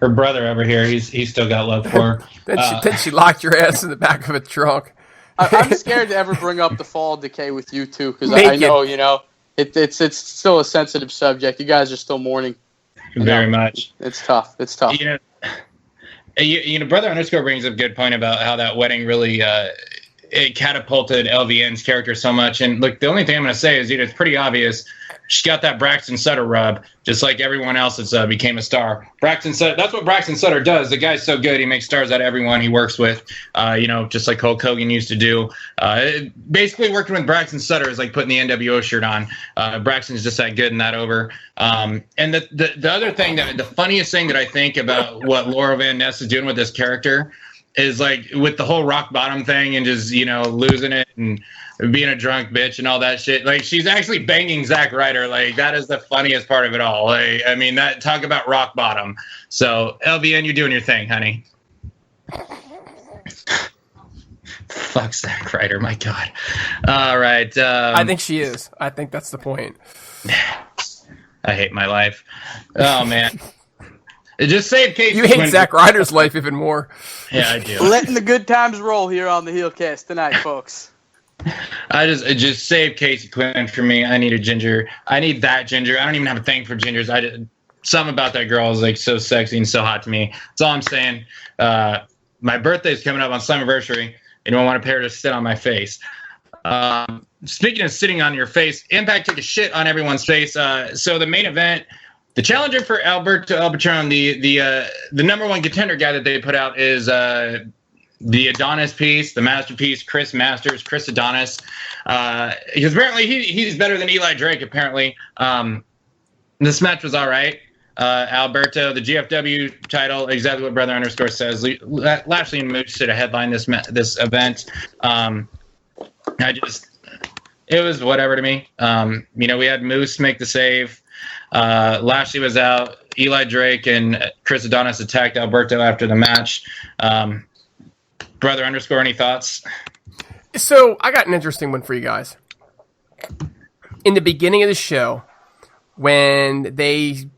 Her brother over here, he's still got love for her. Then she locked your ass in the back of a trunk. I'm scared to ever bring up the fall of decay with you two because I know, it's still a sensitive subject. You guys are still mourning. Very much. It's tough. It's tough. Brother underscore brings up a good point about how that wedding really it catapulted LVN's character so much. And look, the only thing I'm going to say is, it's pretty obvious. She got that Braxton Sutter rub, just like everyone else that's became a star. Braxton Sutter, that's what Braxton Sutter does. The guy's so good, he makes stars out of everyone he works with, just like Hulk Hogan used to do. Basically, working with Braxton Sutter is like putting the NWO shirt on. Braxton's just that good and that over. And the other thing, the funniest thing that I think about what Laura Van Ness is doing with this character is like with the whole rock bottom thing and just, losing it and being a drunk bitch and all that shit. Like, she's actually banging Zack Ryder. Like, that is the funniest part of it all. Like, I mean, that talk about rock bottom. So, LVN, you're doing your thing, honey. Fuck Zack Ryder, my God. All right. I think she is. I think that's the point. I hate my life. Oh, man. It just saved Casey. You hate Zack Ryder's life even more. Yeah, I do. Letting the good times roll here on the HeelCast tonight, folks. It just saved Casey Quinn for me. I need a ginger. I need that ginger. I don't even have a thing for gingers. Something about that girl is like so sexy and so hot to me. That's all I'm saying. My birthday's coming up on Slammiversary, and I want a pair to sit on my face. Speaking of sitting on your face, Impact took a shit on everyone's face. So the main event, the challenger for Alberto El Patron, the number one contender guy that they put out is the Adonis piece, the masterpiece, Chris Adonis. Because apparently he's better than Eli Drake, apparently. This match was all right. Alberto, the GFW title, exactly what Brother Underscore says. Lashley and Moose should have headlined this event. It was whatever to me. We had Moose make the save. Lashley was out. Eli Drake and Chris Adonis attacked Alberto after the match. Brother underscore, any thoughts? So I got an interesting one for you guys. In the beginning of the show, when they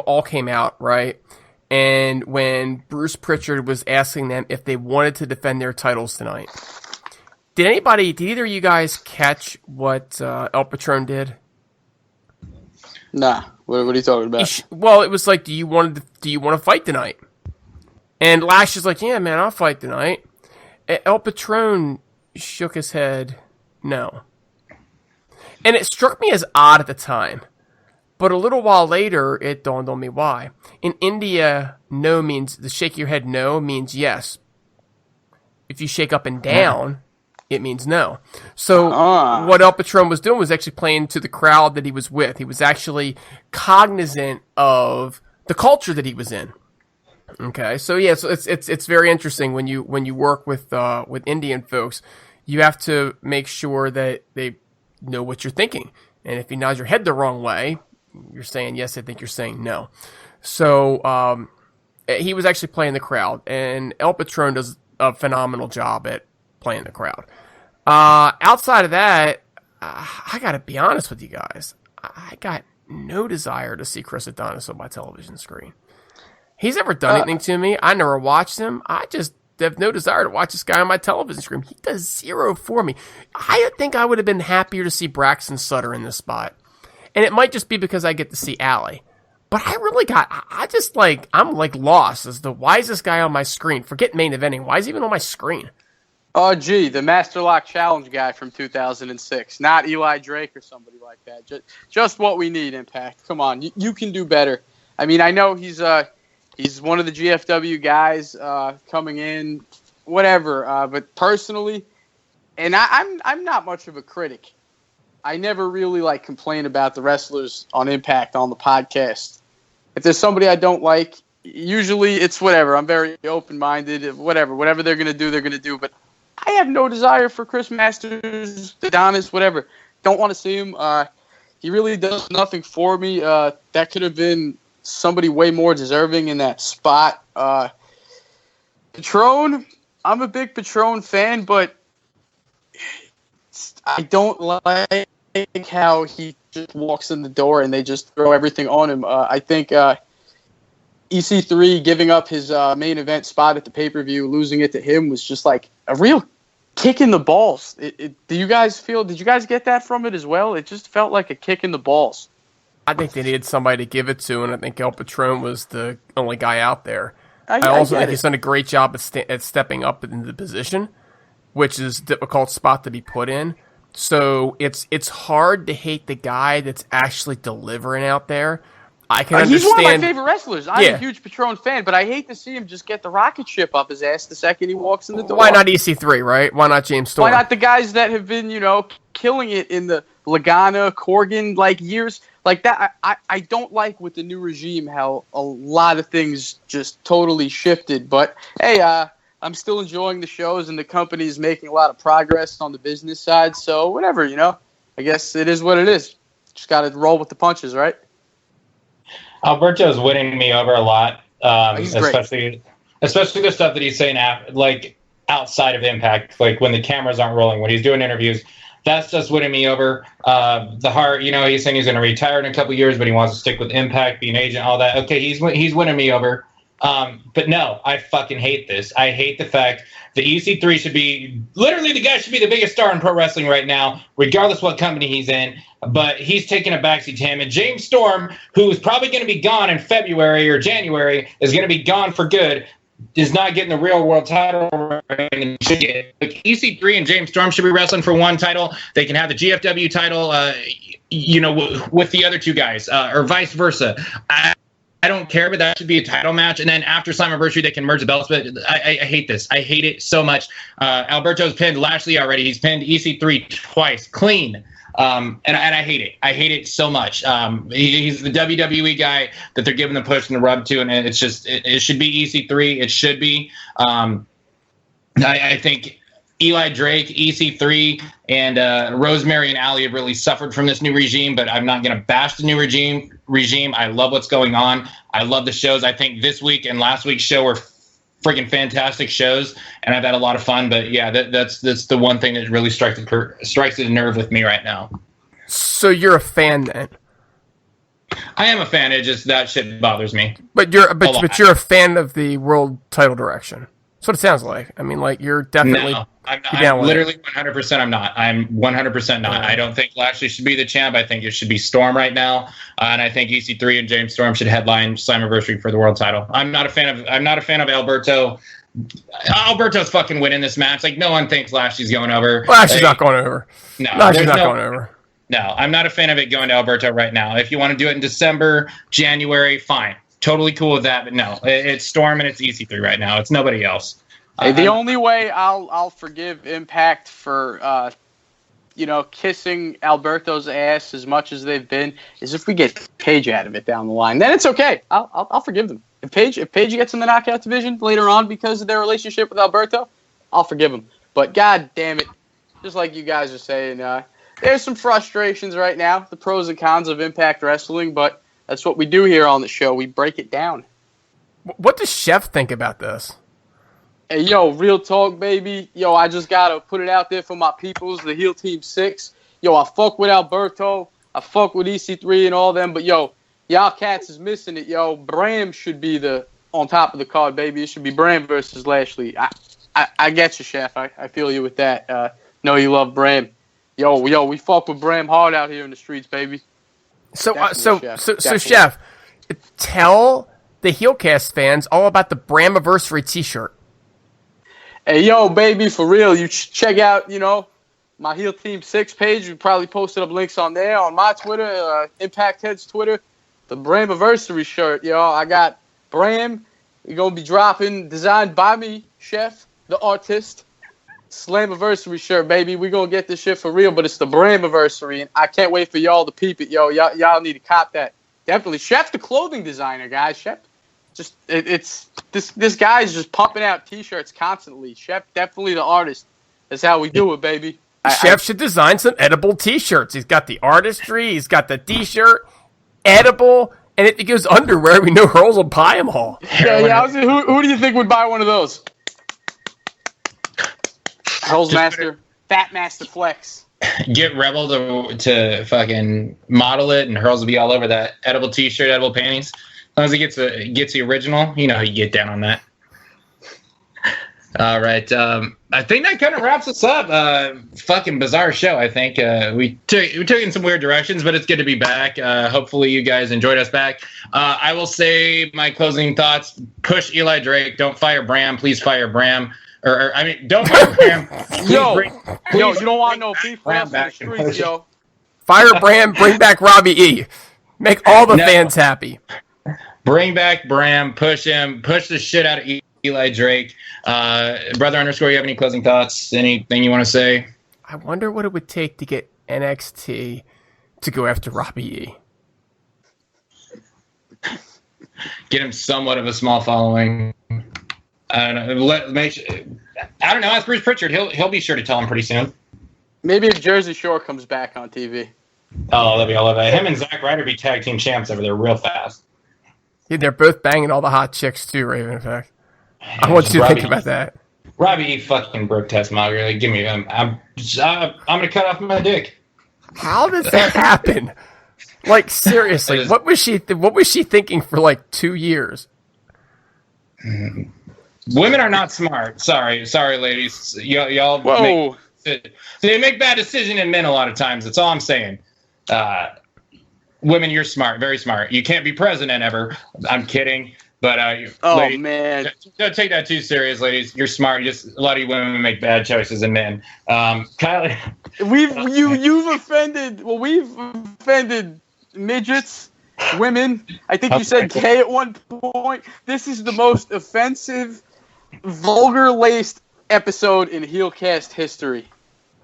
all came out, right? And when Bruce Pritchard was asking them if they wanted to defend their titles tonight, did either of you guys catch what El Patron did? Nah. What are you talking about? Well, it was like, do you want to fight tonight? And Lash is like, yeah, man, I'll fight tonight. El Patron shook his head, no. And it struck me as odd at the time. But a little while later, it dawned on me why. In India, no means, the shake your head no means yes. If you shake up and down, it means no. So what El Patron was doing was actually playing to the crowd that he was with. He was actually cognizant of the culture that he was in. Okay, so yeah, so it's very interesting when you work with Indian folks. You have to make sure that they know what you're thinking, and if you nod your head the wrong way, you're saying yes. I think you're saying no. So he was actually playing the crowd, and El Patron does a phenomenal job at playing the crowd. Outside of that, I got to be honest with you guys. I got no desire to see Chris Adonis on my television screen. He's never done anything to me. I never watched him. I just have no desire to watch this guy on my television screen. He does zero for me. I think I would have been happier to see Braxton Sutter in this spot. And it might just be because I get to see Allie. But I'm like lost as to why is this guy on my screen? Forget main eventing. Why is he even on my screen? Oh, gee, the Master Lock Challenge guy from 2006. Not Eli Drake or somebody like that. Just what we need, Impact. Come on, you can do better. I mean, I know he's one of the GFW guys coming in, whatever. But personally, and I'm not much of a critic. I never really complain about the wrestlers on Impact on the podcast. If there's somebody I don't like, usually it's whatever. I'm very open-minded. Whatever they're gonna do, they're gonna do. But I have no desire for Chris Masters, Adonis, whatever. Don't want to see him. He really does nothing for me. That could have been somebody way more deserving in that spot. Patron, I'm a big Patron fan, but I don't like how he just walks in the door and they just throw everything on him. I think EC3 giving up his main event spot at the pay-per-view, losing it to him, was just like a real kick in the balls. Did you guys get that from it as well? It just felt like a kick in the balls. I think they needed somebody to give it to, and I think El Patron was the only guy out there. I also think he's done a great job at stepping up into the position, which is a difficult spot to be put in. So it's hard to hate the guy that's actually delivering out there. I can understand. He's one of my favorite wrestlers. I'm a huge Patron fan, but I hate to see him just get the rocket ship up his ass the second he walks in the door. Why not EC3, right? Why not James Storm? Why not the guys that have been, killing it in the Lagana, Corgan, years like that? I don't like with the new regime how a lot of things just totally shifted. But, hey, I'm still enjoying the shows, and the company's making a lot of progress on the business side. So, whatever, I guess it is what it is. Just got to roll with the punches, right? Alberto's winning me over a lot, especially the stuff that he's saying outside of Impact, when the cameras aren't rolling, when he's doing interviews. That's just winning me over. The heart, he's saying he's going to retire in a couple years, but he wants to stick with Impact, be an agent, all that. Okay, he's winning me over. But no, I fucking hate this. I hate the fact that EC3 should be literally the guy should be the biggest star in pro wrestling right now, regardless what company he's in. But he's taking a backseat to him. And James Storm, who's probably going to be gone in February or January, is going to be gone for good, is not getting the real world title. EC3 and James Storm should be wrestling for one title. They can have the GFW title, with the other two guys, or vice versa. I don't care, but that should be a title match. And then after Slammiversary, they can merge the belts. But I hate this. I hate it so much. Alberto's pinned Lashley already. He's pinned EC3 twice, clean. And I hate it. I hate it so much. He's the WWE guy that they're giving the push and the rub to, and it's just it should be EC3. It should be. I think Eli Drake, EC3, and Rosemary and Allie have really suffered from this new regime, but I'm not going to bash the new regime. I love what's going on. I love the shows. I think this week and last week's show were freaking fantastic shows, and I've had a lot of fun. But yeah, that's the one thing that really strikes a nerve with me right now. So you're a fan then? I am a fan. It just that shit bothers me. But you're a fan of the world title direction. That's what it sounds like. I mean, like you're definitely. No, I'm literally 100%. I'm not. I'm 100% not. I don't think Lashley should be the champ. I think it should be Storm right now, and I think EC3 and James Storm should headline Slammiversary for the world title. I'm not a fan of Alberto. Alberto's fucking winning this match. Like no one thinks Lashley's going over. Lashley's not going over. No, Lashley's not going over. No, I'm not a fan of it going to Alberto right now. If you want to do it in December, January, fine. Totally cool with that. But no, it's Storm and it's EC3 right now. It's nobody else. The only way I'll forgive Impact for kissing Alberto's ass as much as they've been is if we get Paige out of it down the line. Then it's okay. I'll forgive them. If Paige gets in the knockout division later on because of their relationship with Alberto, I'll forgive them. But god damn it, just like you guys are saying, there's some frustrations right now, the pros and cons of Impact Wrestling, but that's what we do here on the show. We break it down. What does Chef think about this? Hey, yo, real talk, baby. Yo, I just got to put it out there for my peoples, the Heel Team 6. Yo, I fuck with Alberto. I fuck with EC3 and all them, but yo, y'all cats is missing it, yo. Bram should be on top of the card, baby. It should be Bram versus Lashley. I get you, Chef. I feel you with that. Know you love Bram. Yo, we fuck with Bram hard out here in the streets, baby. So Chef, tell the HeelCast fans all about the Bramiversary T-shirt. Hey, yo, baby, for real, you check out, my Heel Team 6 page. We probably posted up links on there, on my Twitter, Impact Head's Twitter. The Bramiversary shirt, yo. I got Bram. We're going to be dropping, designed by me, Chef, the artist. Slammiversary shirt, baby. We're going to get this shit for real, but it's the Bramiversary, and I can't wait for y'all to peep it, yo. Y'all need to cop that. Definitely. Chef's the clothing designer, guys. Chef, just it's this guy's just pumping out T-shirts constantly. Chef, definitely the artist. That's how we do it, baby. Chef should design some edible T-shirts. He's got the artistry. He's got the T-shirt, edible, and if he goes underwear, we know Hurls will buy them all. Yeah. Who do you think would buy one of those? Hurls Master, Fat Master Flex. Get Rebel to fucking model it, and Hurls will be all over that. Edible T-shirt, edible panties. As long as he gets the original, you know how you get down on that. All right. I think that kind of wraps us up. Fucking bizarre show, I think. We took in some weird directions, but it's good to be back. Hopefully you guys enjoyed us back. I will say my closing thoughts. Push Eli Drake. Don't fire Bram. Please fire Bram. Don't fire Bram. Yo, you don't want no beef Bram back in the streets, yo. Fire Bram. Bring back Robbie E. Make all the fans happy. Bring back Bram. Push him. Push the shit out of Eli Drake. Brother _ you have any closing thoughts? Anything you want to say? I wonder what it would take to get NXT to go after Robbie E. Get him somewhat of a small following. I don't know. I don't know. Ask Bruce Pritchard. He'll be sure to tell him pretty soon. Maybe if Jersey Shore comes back on TV. Oh, that'd be all of it. Him and Zack Ryder be tag team champs over there real fast. Yeah, they're both banging all the hot chicks too, Raven. In fact, I want you to think about that. Robbie fucking broke Tessmacher. Like, give me him. I'm gonna cut off my dick. How does that happen? Like seriously, what was she thinking for like 2 years? Women are not smart. Sorry, ladies. Y'all. Whoa. They make bad decisions in men a lot of times. That's all I'm saying. Women, you're smart, very smart. You can't be president ever. I'm kidding, but ladies, man, don't take that too serious, ladies. You're smart. A lot of you women make bad choices in men. Kylie, you've offended. Well, we've offended midgets, women. I think you said gay at one point. This is the most offensive, vulgar-laced episode in HeelCast history.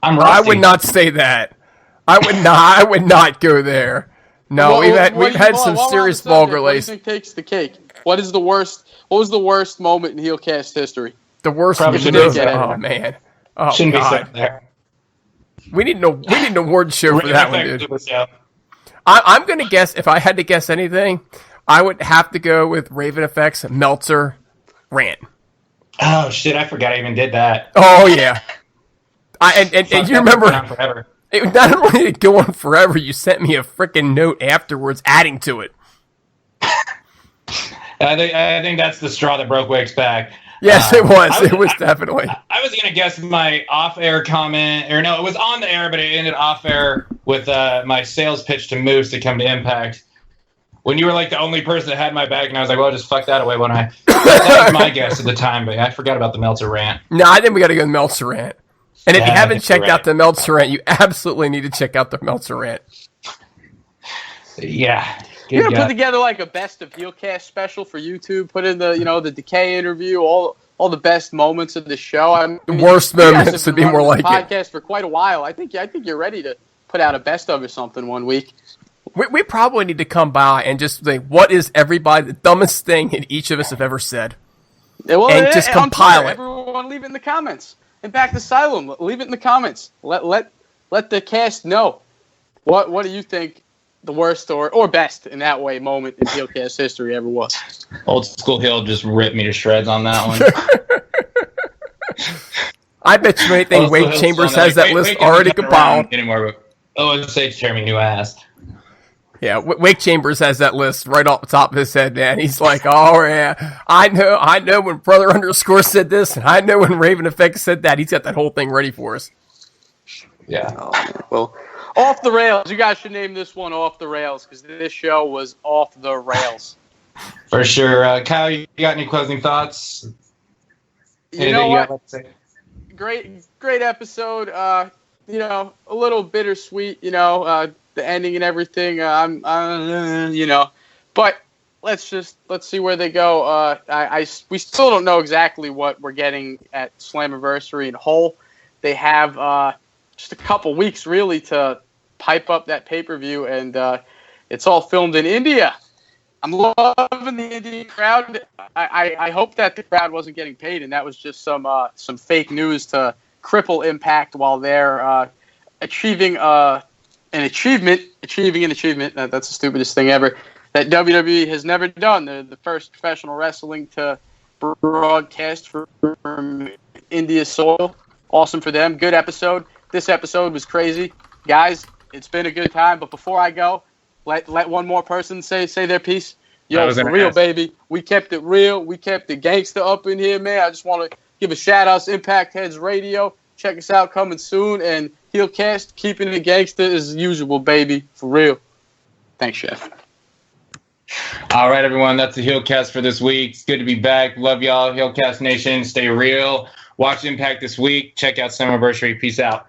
I would not say that. I would not go there. No, we've had some serious vulgar lace. What do you think takes the cake? What was the worst moment in HeelCast history? The worst was oh man. Oh, Shouldn't be God. said there. We need an award show for that one, dude. I'm going to guess, if I had to guess anything, I would have to go with Raven Effect's Meltzer rant. Oh, shit, I forgot I even did that. Oh, yeah. And you remember, forever. It not only did it go on forever, you sent me a freaking note afterwards adding to it. I think that's the straw that broke Wake's back. Yes, it was. It was definitely. I was going to guess my off-air comment, or no, it was on the air, but it ended off-air with my sales pitch to Moose to come to Impact. When you were like the only person that had my back, and I was like, well, just fuck that away when I. That was my guess at the time, but I forgot about the Meltzer rant. No, I think we got to go with Meltzer rant. And if you haven't checked out the Meltzer rant, you absolutely need to check out the Meltzer rant. Yeah. You're gonna put together like a best of HeelCast special for YouTube. Put in the Decay interview, all the best moments of the show. I mean, the worst moments would be more like podcast for quite a while. I think you're ready to put out a best of or something one week. We probably need to come by and just say what is the dumbest thing that each of us have ever said, and just compile it. Everyone, leave it in the comments. Impact Asylum, leave it in the comments. Let the cast know what do you think the worst or best in that way moment in HeelCast history ever was. Old school Hill just ripped me to shreds on that one. I bet you anything Wake Chambers has that list already compiled. Anymore, but OSH chairman who asked. Yeah, Wake Chambers has that list right off the top of his head, man. He's like, oh, yeah, I know when Brother _ said this, and I know when Raven Effect said that. He's got that whole thing ready for us. Yeah. Oh, well, off the rails. You guys should name this one Off the Rails, because this show was off the rails. For sure. Kyle, you got any closing thoughts? You know what? Great episode. A little bittersweet, the ending and everything. But let's see where they go. We still don't know exactly what we're getting at Slammiversary in Hull. They have just a couple weeks really to pipe up that pay-per-view, and it's all filmed in India. I'm loving the Indian crowd. I hope that the crowd wasn't getting paid, and that was just some fake news to cripple Impact while they're achieving an achievement. That's the stupidest thing ever that WWE has never done. They're the first professional wrestling to broadcast from India's soil. Awesome for them. Good episode. This episode was crazy. Guys, it's been a good time. But before I go, let one more person say their piece. Yo, for real, baby. We kept it real. We kept it gangster up in here, man. I just want to give a shout-out to Impact Heads Radio. Check us out coming soon. And HeelCast, keeping it gangster as usual, baby. For real. Thanks, Chef. All right, everyone. That's the HeelCast for this week. It's good to be back. Love y'all. HeelCast Nation. Stay real. Watch Impact this week. Check out Slammiversary. Peace out.